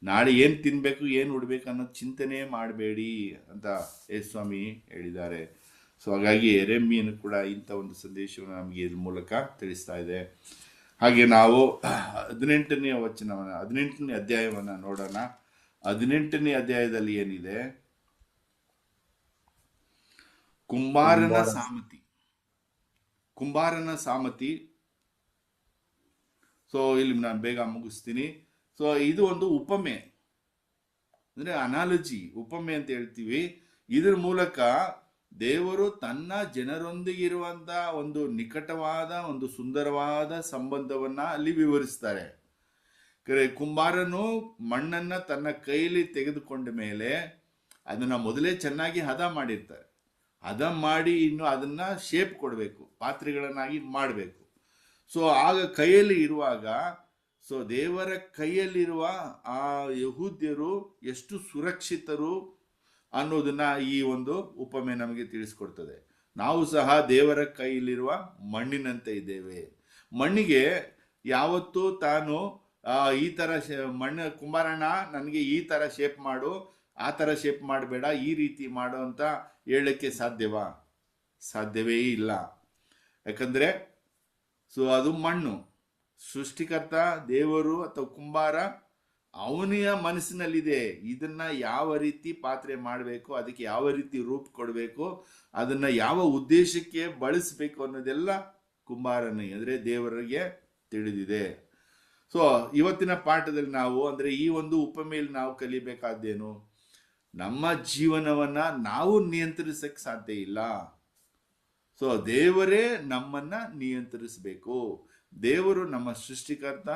ನಾಳೆ ಏನು ತಿನ್ಬೇಕು, ಏನು ಉಡ್ಬೇಕು ಅನ್ನೋ ಚಿಂತನೆ ಮಾಡಬೇಡಿ ಅಂತ ಯೇಸು ಸ್ವಾಮಿ ಹೇಳಿದ್ದಾರೆ. ಸೊ ಹಾಗಾಗಿ ಯೆರೆಮೀಯನು ಕೂಡ ಇಂಥ ಒಂದು ಸಂದೇಶವನ್ನು ನಮಗೆ ಇದ್ರ ಮೂಲಕ ತಿಳಿಸ್ತಾ ಇದೆ. ಹಾಗೆ ನಾವು 18ನೇ ವಚನವನ್ನ 18ನೇ ಅಧ್ಯಾಯವನ್ನ ನೋಡೋಣ. 18ನೇ ಅಧ್ಯಾಯದಲ್ಲಿ ಏನಿದೆ, ಕುಂಬಾರನ ಸಾಮತಿ. ಸೊ ಇಲ್ಲಿ ನಾನು ಬೇಗ ಮುಗಿಸ್ತೀನಿ. ಸೊ ಇದು ಒಂದು ಉಪಮೆ, ಅಂದ್ರೆ ಅನಾಲಜಿ, ಉಪಮೆ ಅಂತ ಹೇಳ್ತೀವಿ. ಇದ್ರ ಮೂಲಕ ದೇವರು ತನ್ನ ಜನರೊಂದಿಗಿರುವಂತ ಒಂದು ನಿಕಟವಾದ, ಒಂದು ಸುಂದರವಾದ ಸಂಬಂಧವನ್ನ ಅಲ್ಲಿ ವಿವರಿಸ್ತಾರೆ. ಕುಂಬಾರನು ಮಣ್ಣನ್ನ ತನ್ನ ಕೈಲಿ ತೆಗೆದುಕೊಂಡ ಮೇಲೆ ಅದನ್ನ ಮೊದಲೇ ಚೆನ್ನಾಗಿ ಹದ ಮಾಡಿರ್ತಾರೆ. ಹದ ಮಾಡಿ ಇನ್ನು ಅದನ್ನ ಶೇಪ್ ಕೊಡಬೇಕು, ಪಾತ್ರೆಗಳನ್ನಾಗಿ ಮಾಡಬೇಕು. ಸೊ ಆಗ ಕೈಯಲ್ಲಿ ಇರುವಾಗ, ಸೊ ದೇವರ ಕೈಯಲ್ಲಿರುವ ಆ ಯಹೂದ್ಯರು ಎಷ್ಟು ಸುರಕ್ಷಿತರು ಅನ್ನೋದನ್ನ ಈ ಒಂದು ಉಪಮೆ ನಮಗೆ ತಿಳಿಸ್ಕೊಡ್ತದೆ. ನಾವು ಸಹ ದೇವರ ಕೈಯಲ್ಲಿರುವ ಮಣ್ಣಿನಂತೆ ಇದ್ದೇವೆ. ಮಣ್ಣಿಗೆ ಯಾವತ್ತೂ ತಾನು ಈ ತರ ಮಣ್ಣು ಕುಂಬಾರಣ್ಣ ನನಗೆ ಈ ತರ ಶೇಪ್ ಮಾಡು, ಆ ತರ ಶೇಪ್ ಮಾಡಬೇಡ, ಈ ರೀತಿ ಮಾಡು ಅಂತ ಹೇಳಕ್ಕೆ ಸಾಧ್ಯವೇ ಇಲ್ಲ. ಯಾಕಂದ್ರೆ ಸೊ ಅದು ಮಣ್ಣು. ಸೃಷ್ಟಿಕರ್ತ ದೇವರು ಅಥವಾ ಕುಂಬಾರ ಅವನಿಯ ಮನಸ್ಸಿನಲ್ಲಿದೆ, ಇದನ್ನ ಯಾವ ರೀತಿ ಪಾತ್ರೆ ಮಾಡಬೇಕು, ಅದಕ್ಕೆ ಯಾವ ರೀತಿ ರೂಪ ಕೊಡಬೇಕು, ಅದನ್ನ ಯಾವ ಉದ್ದೇಶಕ್ಕೆ ಬಳಸಬೇಕು ಅನ್ನೋದೆಲ್ಲ ಕುಂಬಾರನೇ ಅಂದ್ರೆ ದೇವರಿಗೆ ತಿಳಿದಿದೆ. ಸೊ ಇವತ್ತಿನ ಪಾಠದಲ್ಲಿ ನಾವು ಅಂದ್ರೆ ಈ ಒಂದು ಉಪಮೆಯಲ್ಲಿ ನಾವು ಕಲಿಬೇಕಾದ್ದೇನು, ನಮ್ಮ ಜೀವನವನ್ನ ನಾವು ನಿಯಂತ್ರಿಸಕ್ಕೆ ಸಾಧ್ಯ ಇಲ್ಲ. ಸೊ ದೇವರೇ ನಮ್ಮನ್ನ ನಿಯಂತ್ರಿಸಬೇಕು. ದೇವರು ನಮ್ಮ ಸೃಷ್ಟಿಕರ್ತ,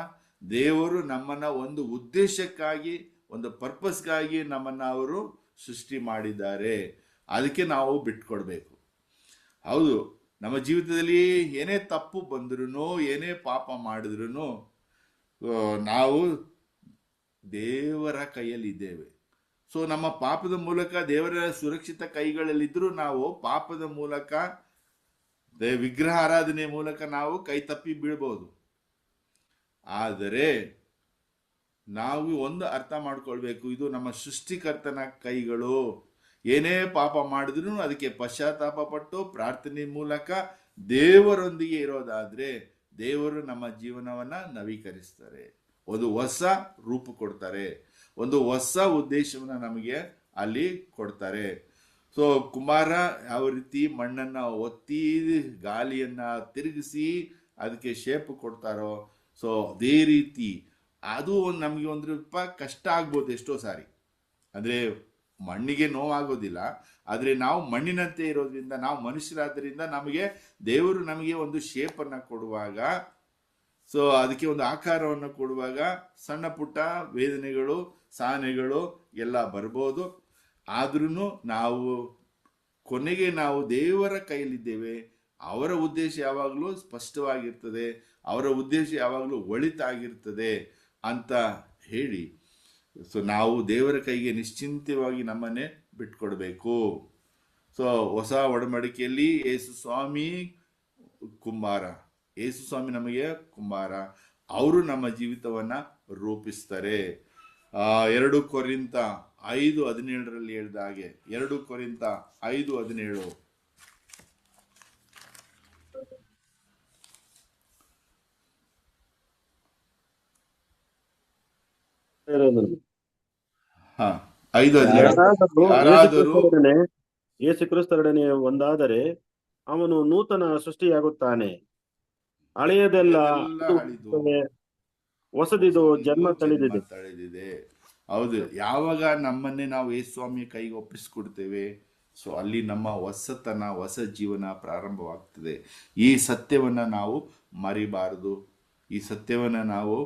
ದೇವರು ನಮ್ಮನ್ನ ಒಂದು ಉದ್ದೇಶಕ್ಕಾಗಿ, ಒಂದು ಪರ್ಪಸ್ಗಾಗಿ ನಮ್ಮನ್ನ ಅವರು ಸೃಷ್ಟಿ ಮಾಡಿದ್ದಾರೆ. ಅದಕ್ಕೆ ನಾವು ಬಿಟ್ಕೊಡ್ಬೇಕು. ಹೌದು, ನಮ್ಮ ಜೀವಿತದಲ್ಲಿ ಏನೇ ತಪ್ಪು ಬಂದ್ರೂ, ಏನೇ ಪಾಪ ಮಾಡಿದ್ರು ನಾವು ದೇವರ ಕೈಯಲ್ಲಿ ಇದ್ದೇವೆ. ಸೊ ನಮ್ಮ ಪಾಪದ ಮೂಲಕ ದೇವರ ಸುರಕ್ಷಿತ ಕೈಗಳಲ್ಲಿದ್ದರೂ ನಾವು ಪಾಪದ ಮೂಲಕ, ವಿಗ್ರಹ ಆರಾಧನೆ ಮೂಲಕ ನಾವು ಕೈ ತಪ್ಪಿ ಬೀಳ್ಬಹುದು. ಆದರೆ ನಾವು ಒಂದು ಅರ್ಥ ಮಾಡ್ಕೊಳ್ಬೇಕು, ಇದು ನಮ್ಮ ಸೃಷ್ಟಿಕರ್ತನ ಕೈಗಳು. ಏನೇ ಪಾಪ ಮಾಡಿದ್ರು ಅದಕ್ಕೆ ಪಶ್ಚಾತ್ತಾಪ ಪಟ್ಟು ಪ್ರಾರ್ಥನೆ ಮೂಲಕ ದೇವರೊಂದಿಗೆ ಇರೋದಾದ್ರೆ ದೇವರು ನಮ್ಮ ಜೀವನವನ್ನ ನವೀಕರಿಸ್ತಾರೆ, ಒಂದು ಹೊಸ ರೂಪ ಕೊಡ್ತಾರೆ, ಒಂದು ಹೊಸ ಉದ್ದೇಶವನ್ನ ನಮಗೆ ಅಲ್ಲಿ ಕೊಡ್ತಾರೆ. ಸೊ ಕುಮಾರ ಯಾವ ರೀತಿ ಮಣ್ಣನ್ನ ಒತ್ತಿ ಗಾಳಿಯನ್ನ ತಿರುಗಿಸಿ ಅದಕ್ಕೆ ಶೇಪ್ ಕೊಡ್ತಾರೋ, ಸೊ ಅದೇ ರೀತಿ ಅದು ನಮಗೆ ಒಂದು ರೂಪ ಕಷ್ಟ ಆಗ್ಬೋದು ಎಷ್ಟೋ ಸಾರಿ. ಅಂದರೆ ಮಣ್ಣಿಗೆ ನೋವಾಗೋದಿಲ್ಲ, ಆದರೆ ನಾವು ಮಣ್ಣಿನಂತೆ ಇರೋದ್ರಿಂದ, ನಾವು ಮನುಷ್ಯರಾದ್ರಿಂದ ನಮಗೆ ದೇವರು ನಮಗೆ ಒಂದು ಶೇಪನ್ನು ಕೊಡುವಾಗ, ಸೊ ಅದಕ್ಕೆ ಒಂದು ಆಕಾರವನ್ನು ಕೊಡುವಾಗ ಸಣ್ಣ ಪುಟ್ಟ ವೇದನೆಗಳು ಸಹನೆಗಳು ಎಲ್ಲ ಬರ್ಬೋದು. ಆದ್ರೂ ನಾವು ಕೊನೆಗೆ ನಾವು ದೇವರ ಕೈಯಲ್ಲಿದ್ದೇವೆ. ಅವರ ಉದ್ದೇಶ ಯಾವಾಗಲೂ ಸ್ಪಷ್ಟವಾಗಿರ್ತದೆ, ಅವರ ಉದ್ದೇಶ ಯಾವಾಗಲೂ ಒಳಿತಾಗಿರ್ತದೆ ಅಂತ ಹೇಳಿ, ಸೊ ನಾವು ದೇವರ ಕೈಗೆ ನಿಶ್ಚಿಂತವಾಗಿ ನಮ್ಮನ್ನೇ ಬಿಟ್ಕೊಡ್ಬೇಕು. ಸೊ ಹೊಸ ಒಡಂಬಡಿಕೆಯಲ್ಲಿ ಯೇಸು ಸ್ವಾಮಿ ಕುಂಬಾರ, ಯೇಸು ಸ್ವಾಮಿ ನಮಗೆ ಕುಂಬಾರ, ಅವರು ನಮ್ಮ ಜೀವಿತವನ್ನ ರೂಪಿಸ್ತಾರೆ. 2 ಕೊರಿಂಥ 5:17 ಹೇಳಿದ ಹಾಗೆ, 2 ಕೊರಿಂಥ 5:17. ಹಾ 5:17. ಯಾರಾದರೂ ಯೇಸು ಕ್ರಿಸ್ತರೊಡನೆ ಒಂದಾದರೆ ಅವನು ನೂತನ ಸೃಷ್ಟಿಯಾಗುತ್ತಾನೆ, ಹಳೆಯದೆಲ್ಲ ಹೊಸದಿದು ಜನ್ಮ ತಳೆದಿದೆ. ಹೌದು, ಯಾವಾಗ ನಮ್ಮನ್ನೇ ನಾವು ಯೇಸು ಸ್ವಾಮಿಯ ಕೈಗೆ ಒಪ್ಪಿಸ್ಕೊಡ್ತೇವೆ, ಸೊ ಅಲ್ಲಿ ನಮ್ಮ ಹೊಸತನ, ಹೊಸ ಜೀವನ ಪ್ರಾರಂಭವಾಗ್ತದೆ. ಈ ಸತ್ಯವನ್ನ ನಾವು ಮರಿಬಾರದು. ಈ ಸತ್ಯವನ್ನ ನಾವು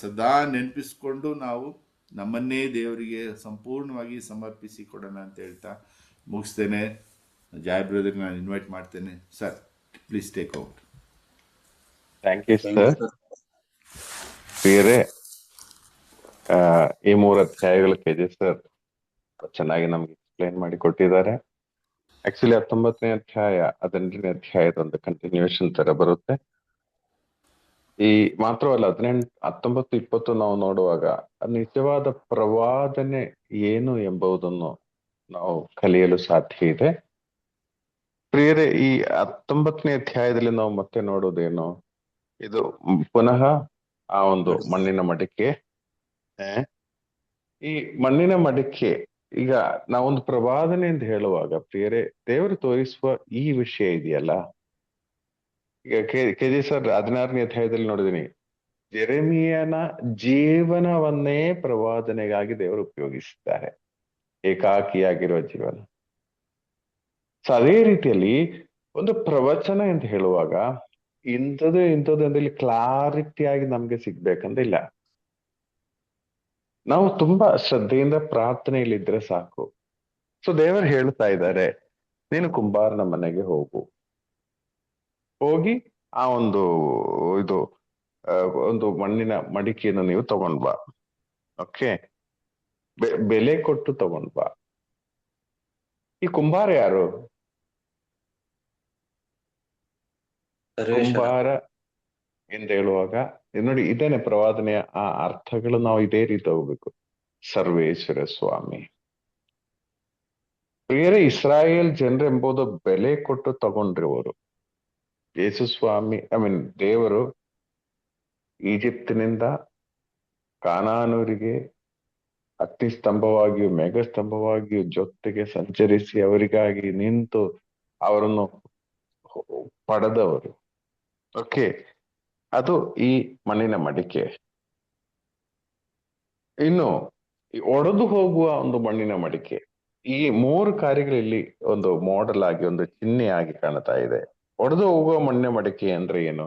ಸದಾ ನೆನಪಿಸ್ಕೊಂಡು ನಾವು ನಮ್ಮನ್ನೇ ದೇವರಿಗೆ ಸಂಪೂರ್ಣವಾಗಿ ಸಮರ್ಪಿಸಿ ಕೊಡೋಣ ಅಂತ ಹೇಳ್ತಾ ಮುಗಿಸ್ತೇನೆ. ಜಾಯ್ ಬ್ರದರ್ ನಾನು ಇನ್ವೈಟ್ ಮಾಡ್ತೇನೆ. Sir please take out. Thank you sir. ಪ್ರಿಯರೇ, ಈ 3 ಅಧ್ಯಾಯಗಳು ಕೆಜೆ ಸರ್ ಚೆನ್ನಾಗಿ ನಮ್ಗೆ ಎಕ್ಸ್ಪ್ಲೈನ್ ಮಾಡಿ ಕೊಟ್ಟಿದ್ದಾರೆ. ಆಕ್ಚುಲಿ 19ನೇ ಅಧ್ಯಾಯ 18ನೇ ಅಧ್ಯಾಯದ ಒಂದು ಕಂಟಿನ್ಯೂಷನ್ ತರ ಬರುತ್ತೆ. ಈ ಮಾತ್ರವಲ್ಲ 18, 19, 20 ನಾವು ನೋಡುವಾಗ ನಿಜವಾದ ಪ್ರವಾದನೆ ಏನು ಎಂಬುದನ್ನು ನಾವು ಕಲಿಯಲು ಸಾಧ್ಯ ಇದೆ. ಪ್ರಿಯರೇ, ಈ 19ನೇ ಅಧ್ಯಾಯದಲ್ಲಿ ನಾವು ಮತ್ತೆ ನೋಡೋದೇನು, ಇದು ಪುನಃ ಆ ಒಂದು ಮಣ್ಣಿನ ಮಡಿಕೆ. ಈ ಮಣ್ಣಿನ ಮಡಿಕೆ, ಈಗ ನಾವೊಂದು ಪ್ರವಾದನೆ ಅಂತ ಹೇಳುವಾಗ ಪ್ರಿಯರೇ, ದೇವರು ತೋರಿಸುವ ಈ ವಿಷಯ ಇದೆಯಲ್ಲ, ಈಗ ಕೆಜಿ ಸರ್ 16ನೇ ಅಧ್ಯಾಯದಲ್ಲಿ ನೋಡಿದೀನಿ, ಜೆರೆಮಿಯನ ಜೀವನವನ್ನೇ ಪ್ರವಾದನೆಗಾಗಿ ದೇವರು ಉಪಯೋಗಿಸಿದ್ದಾರೆ, ಏಕಾಕಿಯಾಗಿರುವ ಜೀವನ. ಸೊ ಅದೇ ರೀತಿಯಲ್ಲಿ ಒಂದು ಪ್ರವಚನ ಅಂತ ಹೇಳುವಾಗ ಇಂಥದ್ದು ಅಂತಲ್ಲಿ ಕ್ಲಾರಿಟಿಯಾಗಿ ನಮ್ಗೆ ಸಿಗ್ಬೇಕಂದಿಲ್ಲ. ನಾವು ತುಂಬಾ ಶ್ರದ್ಧೆಯಿಂದ ಪ್ರಾರ್ಥನೆಯಲ್ಲಿದ್ರೆ ಸಾಕು. ಸೊ ದೇವರು ಹೇಳ್ತಾ ಇದ್ದಾರೆ, ನೀನು ಕುಂಬಾರನ ಮನೆಗೆ ಹೋಗಿ ಆ ಒಂದು ಮಣ್ಣಿನ ಮಡಿಕೆಯನ್ನು ನೀವು ತಗೊಂಡ್ ಬಾ. ಓಕೆ, ಬೆಲೆ ಕೊಟ್ಟು ತಗೊಂಡ್ ಬಾ. ಈ ಕುಂಬಾರ ಯಾರು? ಕುಂಬಾರ ಎಂದು ಹೇಳುವಾಗ ನೋಡಿ, ಇದೇನೆ ಪ್ರವಾದನೆಯ ಆ ಅರ್ಥಗಳು ನಾವು ಇದೇ ರೀತಿ ಹೋಗ್ಬೇಕು. ಸರ್ವೇಶ್ವರ ಸ್ವಾಮಿ. ಪ್ರಿಯರೇ, ಇಸ್ರಾಯೇಲ್ ಜನರೆಂಬುದು ಬೆಲೆ ಕೊಟ್ಟು ತಗೊಂಡಿರುವರು. ಯೇಸು ಸ್ವಾಮಿ ದೇವರು ಈಜಿಪ್ತಿನಿಂದ ಕಾನಾನೂರಿಗೆ ಅಗ್ನಿ ಸ್ತಂಭವಾಗಿಯೂ ಮೇಘಸ್ತಂಭವಾಗಿಯೂ ಜೊತೆಗೆ ಸಂಚರಿಸಿ ಅವರಿಗಾಗಿ ನಿಂತು ಅವರನ್ನು ಪಡೆದವರು. ಓಕೆ, ಅದು ಈ ಮಣ್ಣಿನ ಮಡಿಕೆ. ಇನ್ನು ಒಡೆದು ಹೋಗುವ ಒಂದು ಮಣ್ಣಿನ ಮಡಿಕೆ. ಈ 3 ಕಾರ್ಯಗಳಲ್ಲಿ ಒಂದು ಮಾಡೆಲ್ ಆಗಿ, ಒಂದು ಚಿಹ್ನೆಯಾಗಿ ಕಾಣ್ತಾ ಇದೆ. ಒಡೆದು ಹೋಗುವ ಮಣ್ಣಿನ ಮಡಿಕೆ ಅಂದ್ರೆ ಏನು?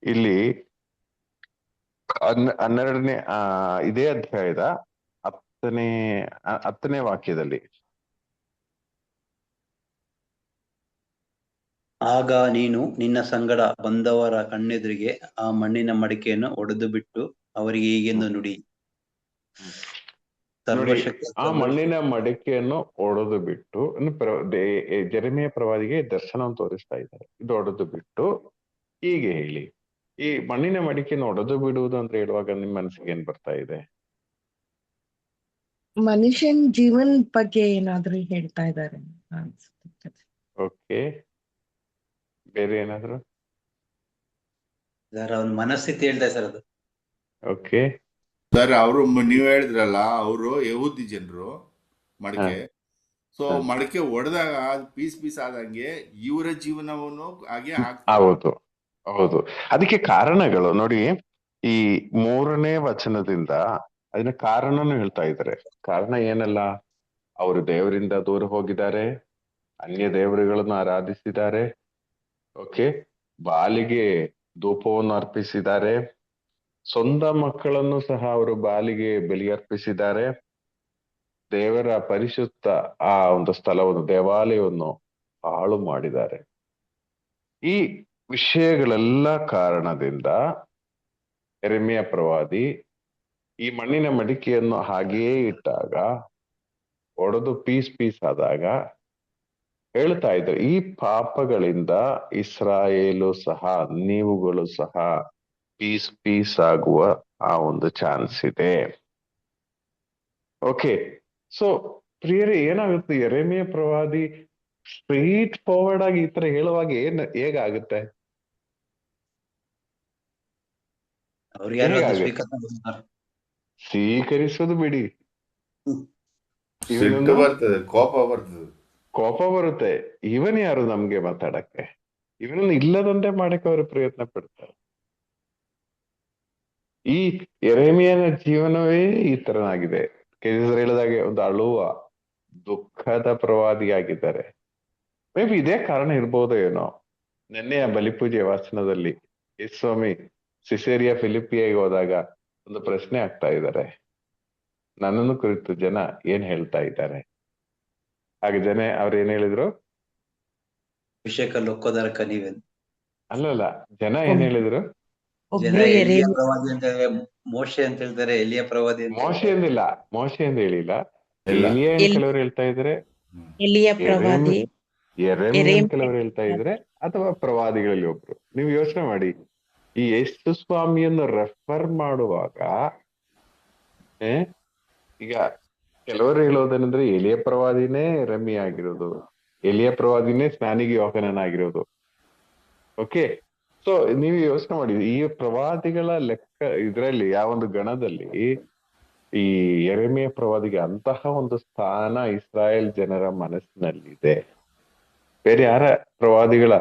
ಇಲ್ಲಿ 12ನೇ ಇದೇ ಅಧ್ಯಾಯದ 10ನೇ ವಾಕ್ಯದಲ್ಲಿ, ಆಗ ನೀನು ನಿನ್ನ ಸಂಗಡ ಬಂದವರ ಕಣ್ಣೆದುರಿಗೆ ಆ ಮಣ್ಣಿನ ಮಡಿಕೆಯನ್ನು ಒಡೆದು ಬಿಟ್ಟು ಅವರಿಗೆ ಹೀಗೆಂದು ನುಡಿ. ಆ ಮಣ್ಣಿನ ಮಡಿಕೆಯನ್ನು ಒಡೆದು ಬಿಟ್ಟು, ಜೆರೆಮಿಯ ಪ್ರವಾದಿಗೆ ದರ್ಶನವನ್ನು ತೋರಿಸ್ತಾ ಇದ್ದಾರೆ. ಇದು ಒಡೆದು ಬಿಟ್ಟು ಹೀಗೆ ಹೇಳಿ. ಈ ಮಣ್ಣಿನ ಮಡಿಕೆಯನ್ನು ಒಡೆದು ಬಿಡುವುದು ಅಂತ ಹೇಳುವಾಗ ನಿಮ್ಮ ಮನಸ್ಸಿಗೆ ಏನ್ ಬರ್ತಾ ಇದೆ? ಮನುಷ್ಯನ್ ಜೀವನ್ ಬಗ್ಗೆ ಏನಾದ್ರು ಹೇಳ್ತಾ ಇದ್ದಾರೆ ಅನ್ಸುತ್ತೆ. ಓಕೆ, ಬೇರೆ ಏನಾದ್ರು? ಸರ್ ಅವ್ನ ಮನಸ್ಥಿತಿ ಹೇಳ್ತಾ ಸರ್ ಅದು. ಓಕೆ, ಸರ್ ಅವರು ನೀವು ಹೇಳಿದ್ರಲ್ಲ, ಅವರು ಯಹೂದಿ ಜನರು ಮಡಕೆ. ಸೊ ಹಾ. ಮಡಕೆ ಒಡೆದಾಗ ಪೀಸ್ ಪೀಸ್ ಆದಂಗೆ ಇವರ ಜೀವನವನ್ನು ಹಾಗೆ ಆಗ್ತದೆ. ಹೌದು ಹೌದು, ಅದಕ್ಕೆ ಕಾರಣಗಳು ನೋಡಿ. ಈ 3ನೇ ವಚನದಿಂದ ಅದನ್ನ ಕಾರಣನು ಹೇಳ್ತಾ ಇದ್ದಾರೆ. ಕಾರಣ ಏನಲ್ಲ, ಅವರು ದೇವರಿಂದ ದೂರ ಹೋಗಿದ್ದಾರೆ, ಅನ್ಯ ದೇವರುಗಳನ್ನು ಆರಾಧಿಸಿದ್ದಾರೆ. ಓಕೆ, ಬಾಲಿಗೆ ಧೂಪವನ್ನು ಅರ್ಪಿಸಿದ್ದಾರೆ, ಸ್ವಂತ ಮಕ್ಕಳನ್ನು ಸಹ ಅವರು ಬಾಲಿಗೆ ಬಲಿ ಅರ್ಪಿಸಿದ್ದಾರೆ, ದೇವರ ಪರಿಶುದ್ಧ ಆ ಒಂದು ಸ್ಥಳವನ್ನು, ದೇವಾಲಯವನ್ನು ಹಾಳು ಮಾಡಿದ್ದಾರೆ. ಈ ವಿಷಯಗಳೆಲ್ಲ ಕಾರಣದಿಂದ ಯೆರೆಮೀಯ ಪ್ರವಾದಿ ಈ ಮಣ್ಣಿನ ಮಡಿಕೆಯನ್ನು ಹಾಗೆಯೇ ಇಟ್ಟಾಗ, ಒಡೆದು ಪೀಸ್ ಪೀಸ್ ಆದಾಗ ಹೇಳ್ತಾ ಇದ್ರು, ಈ ಪಾಪಗಳಿಂದ ಇಸ್ರಾಯೇಲು ಸಹ, ನೀವುಗಳು ಸಹ ಪೀಸ್ ಪೀಸ್ ಆಗುವ ಆ ಒಂದು ಚಾನ್ಸ್ ಇದೆ. ಓಕೆ, ಸೊ ಪ್ರಿಯರೇ, ಏನಾಗುತ್ತೆ, ಯೆರೆಮೀಯ ಪ್ರವಾದಿ ಸ್ಟ್ರೈಟ್ ಫಾರ್ವರ್ಡ್ ಆಗಿ ಈ ತರ ಹೇಳುವಾಗ ಹೇಗಾಗುತ್ತೆ? ಅವ್ರು ಯಾರು ಅದನ್ನ ಹೇಗಾಗುತ್ತೆ? ಸ್ವೀಕಾರ ಮಾಡ್ತಾರೆ? ಸ್ವೀಕರಿಸೋದು ಬಿಡಿ, ಸಿಟ್ಟು ಇವನೊಂದು ಬರ್ತದೆ, ಕೋಪ ಬರ್ತದೆ. ಕೋಪ ಬರುತ್ತೆ. ಇವನ್ ಯಾರು ನಮ್ಗೆ ಮಾತಾಡಕ್ಕೆ? ಇವನನ್ನು ಇಲ್ಲದಂತೆ ಮಾಡಕ್ಕೆ ಅವರು ಪ್ರಯತ್ನ ಪಡ್ತಾರೆ. ಈ ಯೆರೆಮೀಯನ ಜೀವನವೇ ಈ ತರನಾಗಿದೆ. ಹೇಳಿದಾಗೆ ಒಂದು ಅಳುವ, ದುಃಖದ ಪ್ರವಾದಿಯಾಗಿದ್ದಾರೆ. ಮೇ ಬಿ ಇದೇ ಕಾರಣ ಇರ್ಬೋದೋ ಏನೋ. ನೆನ್ನೆಯ ಬಲಿಪೂಜೆ ವಾಚನದಲ್ಲಿ ಯೇಸುಸ್ವಾಮಿ ಸಿಸೇರಿಯಾ ಫಿಲಿಪಿಯಾಗಿ ಹೋದಾಗ ಒಂದು ಪ್ರಶ್ನೆ ಆಗ್ತಾ ಇದ್ದಾರೆ, ನನ್ನನ್ನು ಕುರಿತು ಜನ ಏನ್ ಹೇಳ್ತಾ ಇದ್ದಾರೆ? ಹಾಗೆ ಜನ ಅವ್ರು ಏನ್ ಹೇಳಿದ್ರು? ಅಭಿಷೇಕ ಲೊಕ್ಕೋದರಕ ನೀವೇನು? ಅಲ್ಲಲ್ಲ, ಜನ ಏನ್ ಹೇಳಿದ್ರು? ಜನ ಒಬ್ರು ಎಲಿಯ ಪ್ರವಾದಿ ಅಂತ ಮೋಶೆ ಅಂತ ಹೇಳ್ತಾರೆ, ಎಲಿಯ ಪ್ರವಾದಿ ಅಂತ ಮೋಶೆ ಹೇಳ್ತಾರೆ. ಎಂದಿಲ್ಲ, ಮೋಶೆ ಎಂದು ಹೇಳಿಲ್ಲ. ಇಲ್ಲ. ಎಲಿಯ ಏನ್ ಕೆಲವರು ಹೇಳ್ತಾ ಇದ್ರೆ, ಎಲಿಯ ಪ್ರವಾದಿ, ಯೆರೆಮೀಯ ಕೆಲವರು ಹೇಳ್ತಾ ಇದ್ರೆ, ಅಥವಾ ಪ್ರವಾದಿಗಳಲ್ಲಿ ಒಬ್ರು. ನೀವು ಯೋಚನೆ ಮಾಡಿ, ಈ ಯೇಸು ಸ್ವಾಮಿಯನ್ನು ರೆಫರ್ ಮಾಡುವಾಗ ಈಗ ಕೆಲವರು ಹೇಳೋದೇನಂದ್ರೆ, ಎಲಿಯ ಪ್ರವಾದಿನೇ ಯೆರೆಮೀಯ ಆಗಿರೋದು, ಎಲಿಯ ಪ್ರವಾದಿನೇ ಸ್ನಾನಿಗೆ ಯೋಹಾನನಾಗಿರೋದು. ಓಕೆ, ಸೊ ನೀವು ಯೋಚನೆ ಮಾಡಿ, ಈ ಪ್ರವಾದಿಗಳ ಲೆಕ್ಕ ಇದ್ರಲ್ಲಿ ಯಾವೊಂದು ಗಣದಲ್ಲಿ ಈ ಯೆರೆಮೀಯ ಪ್ರವಾದಿಗೆ ಅಂತಹ ಒಂದು ಸ್ಥಾನ ಇಸ್ರಾಯೇಲ್ ಜನರ ಮನಸ್ಸಿನಲ್ಲಿದೆ. ಬೇರೆ ಯಾರ ಪ್ರವಾದಿಗಳ,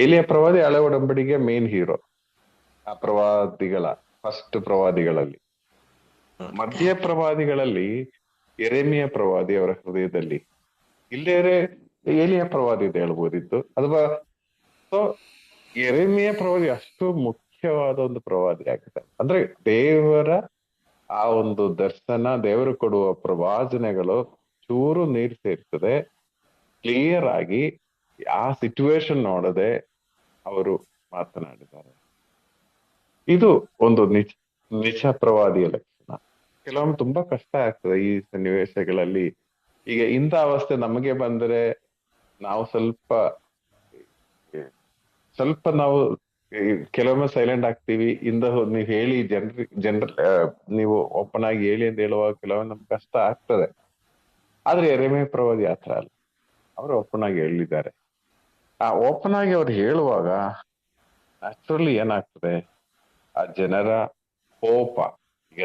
ಏಲಿಯ ಪ್ರವಾದಿ ಹಳೆ ಒಡಂಬಡಿಕೆ ಮೇನ್ ಹೀರೋ, ಆ ಪ್ರವಾದಿಗಳ ಫಸ್ಟ್ ಪ್ರವಾದಿಗಳಲ್ಲಿ. ಮಧ್ಯ ಪ್ರವಾದಿಗಳಲ್ಲಿ ಯೆರೆಮೀಯ ಪ್ರವಾದಿ ಅವರ ಹೃದಯದಲ್ಲಿ ಇಲ್ಲೇ ಏಲಿಯ ಪ್ರವಾದಿ ಅಂತ ಹೇಳ್ಬೋದಿತ್ತು. ಅಥವಾ ಸೊ ಯೆರೆಮೀಯ ಪ್ರವಾದಿ ಅಷ್ಟು ಮುಖ್ಯವಾದ ಒಂದು ಪ್ರವಾದಿ ಆಗಿದೆ. ಅಂದ್ರೆ ದೇವರ ಆ ಒಂದು ದರ್ಶನ, ದೇವರು ಕೊಡುವ ಪ್ರವಾಚನೆಗಳು ಚೂರು ನೀರು ಸೇರ್ತದೆ, ಕ್ಲಿಯರ್ ಆಗಿ ಆ ಸಿಚುವೇಶನ್ ನೋಡದೆ ಅವರು ಮಾತನಾಡಿದ್ದಾರೆ. ಇದು ಒಂದು ನಿಜ ಪ್ರವಾದಿಯ ಲಕ್ಷಣ. ಕೆಲವೊಮ್ಮೆ ತುಂಬಾ ಕಷ್ಟ ಆಗ್ತದೆ ಈ ಸನ್ನಿವೇಶಗಳಲ್ಲಿ. ಈಗ ಇಂಥ ಅವಸ್ಥೆ ನಮಗೆ ಬಂದರೆ ನಾವು ಸ್ವಲ್ಪ ನಾವು ಕೆಲವೊಮ್ಮೆ ಸೈಲೆಂಟ್ ಆಗ್ತೀವಿ. ನೀವು ಹೇಳಿ ನೀವು ಓಪನ್ ಆಗಿ ಹೇಳಿ ಅಂತ ಹೇಳುವಾಗ ಕೆಲವೊಮ್ಮೆ ನಮ್ಗೆ ಕಷ್ಟ ಆಗ್ತದೆ. ಆದ್ರೆ ಯೆರೆಮೀಯ ಪ್ರವಾದಿ ಆತರ ಅಲ್ಲ, ಅವರು ಓಪನ್ ಆಗಿ ಹೇಳಿದ್ದಾರೆ. ಆ ಓಪನ್ ಆಗಿ ಅವ್ರು ಹೇಳುವಾಗ ನ್ಯಾಚುರಲಿ ಏನಾಗ್ತದೆ, ಆ ಜನರ ಕೋಪ, ಈಗ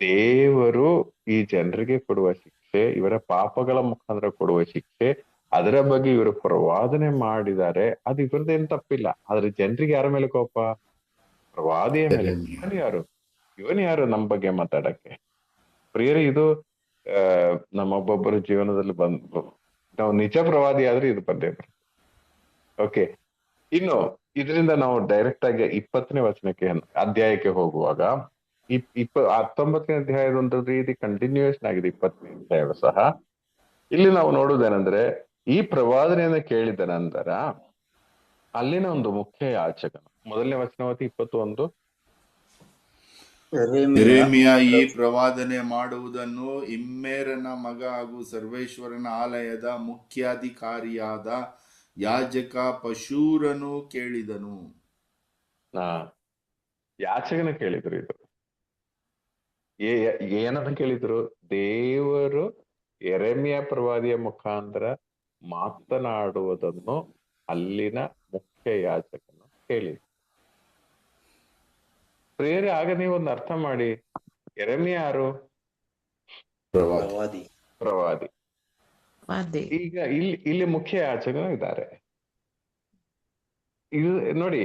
ದೇವರು ಈ ಜನರಿಗೆ ಕೊಡುವ ಶಿಕ್ಷೆ, ಇವರ ಪಾಪಗಳ ಮುಖಾಂತರ ಕೊಡುವ ಶಿಕ್ಷೆ, ಅದರ ಬಗ್ಗೆ ಇವರು ಪ್ರವಾದನೆ ಮಾಡಿದ್ದಾರೆ. ಅದು ಇವ್ರದ್ದೇನು ತಪ್ಪಿಲ್ಲ. ಆದ್ರೆ ಜನರಿಗೆ ಯಾರ ಮೇಲೆ ಕೋಪ? ಪ್ರವಾದಿಯ ಮೇಲೆ. ಇವನ್ ಯಾರು ನಮ್ಮ ಬಗ್ಗೆ ಮಾತಾಡಕ್ಕೆ? ಪ್ರಿಯರೇ, ಇದು ನಮ್ಮೊಬ್ಬೊಬ್ಬರ ಜೀವನದಲ್ಲಿ ನಾವು ನಿಜ ಪ್ರವಾದಿ ಆದ್ರೆ ಇದು ಬಂದೇ ಬರುತ್ತೆ. ಓಕೆ, ಇನ್ನು ಇದರಿಂದ ನಾವು ಡೈರೆಕ್ಟ್ ಆಗಿ 20ನೇ ಅಧ್ಯಾಯಕ್ಕೆ ಹೋಗುವಾಗ, 19ನೇ ಅಧ್ಯಾಯದ ಒಂದು ರೀತಿ ಕಂಟಿನ್ಯೂಯೇಷನ್ ಆಗಿದೆ 20ನೇ ಅಧ್ಯಾಯ ಸಹ. ಇಲ್ಲಿ ನಾವು ನೋಡುವುದೇನೆಂದ್ರೆ, ಈ ಪ್ರವಾದನೆಯನ್ನು ಕೇಳಿದ ನಂತರ ಅಲ್ಲಿನ ಒಂದು ಮುಖ್ಯ ಯಾಚಕನು, 1ನೇ ವಚನವತಿ 21, ಯೆರೆಮೀಯ ಈ ಪ್ರವಾದನೆ ಮಾಡುವುದನ್ನು ಇಮ್ಮೇರನ ಮಗ ಹಾಗೂ ಸರ್ವೇಶ್ವರನ ಆಲಯದ ಮುಖ್ಯಾಧಿಕಾರಿಯಾದ ಯಾಜಕ ಪಶೂರನು ಕೇಳಿದನು. ಯಾಚಕನ ಕೇಳಿದ್ರು. ಇದು ಏನಂತ ಕೇಳಿದ್ರು? ದೇವರು ಯೆರೆಮೀಯ ಪ್ರವಾದಿಯ ಮುಖಾಂತರ ಮಾತನಾಡುವುದನ್ನು ಅಲ್ಲಿನ ಮುಖ್ಯ ಯಾಜಕನು ಕೇಳಿದ. ಪ್ರಿಯರೇ, ಆಗ ನೀವೊಂದು ಅರ್ಥ ಮಾಡಿ, ಯೆರೆಮೀಯ ಯಾರು? ಪ್ರವಾದಿ. ಪ್ರವಾದಿ. ಪ್ರವಾದಿ. ಈಗ ಇಲ್ಲಿ ಮುಖ್ಯ ಯಾಜಕನು ಇದ್ದಾರೆ. ಇದು ನೋಡಿ,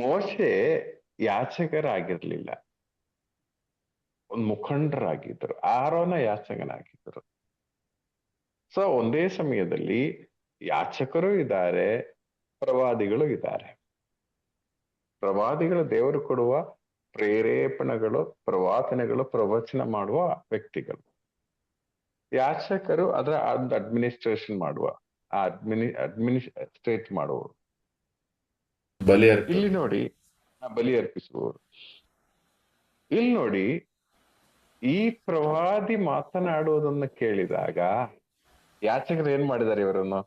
ಮೋಶೆ ಯಾಚಕರಾಗಿರ್ಲಿಲ್ಲ, ಒಂದು ಮುಖಂಡರಾಗಿದ್ದರು. ಆರೋನ ಯಾಚಕನಾಗಿದ್ದರು. ಸೊ ಒಂದೇ ಸಮಯದಲ್ಲಿ ಯಾಚಕರು ಇದ್ದಾರೆ, ಪ್ರವಾದಿಗಳು ಇದ್ದಾರೆ. ಪ್ರವಾದಿಗಳು ದೇವರು ಕೊಡುವ ಪ್ರೇರೇಪಣೆಗಳು, ಪ್ರವಾದನೆಗಳು, ಪ್ರವಚನ ಮಾಡುವ ವ್ಯಕ್ತಿಗಳು. ಯಾಚಕರು ಅದರ ಅಡ್ಮಿನಿಸ್ಟ್ರೇಷನ್ ಮಾಡುವ, ಅಡ್ಮಿನಿಸ್ಟ್ರೇಟ್ ಮಾಡುವವರು. ಇಲ್ಲಿ ನೋಡಿ, ಬಲಿ ಅರ್ಪಿಸುವವರು. ಇಲ್ಲಿ ನೋಡಿ, ಈ ಪ್ರವಾದಿ ಮಾತನಾಡುವುದನ್ನು ಕೇಳಿದಾಗ ಯಾಚಕರು ಏನ್ ಮಾಡಿದ್ದಾರೆ? ಇವರನ್ನು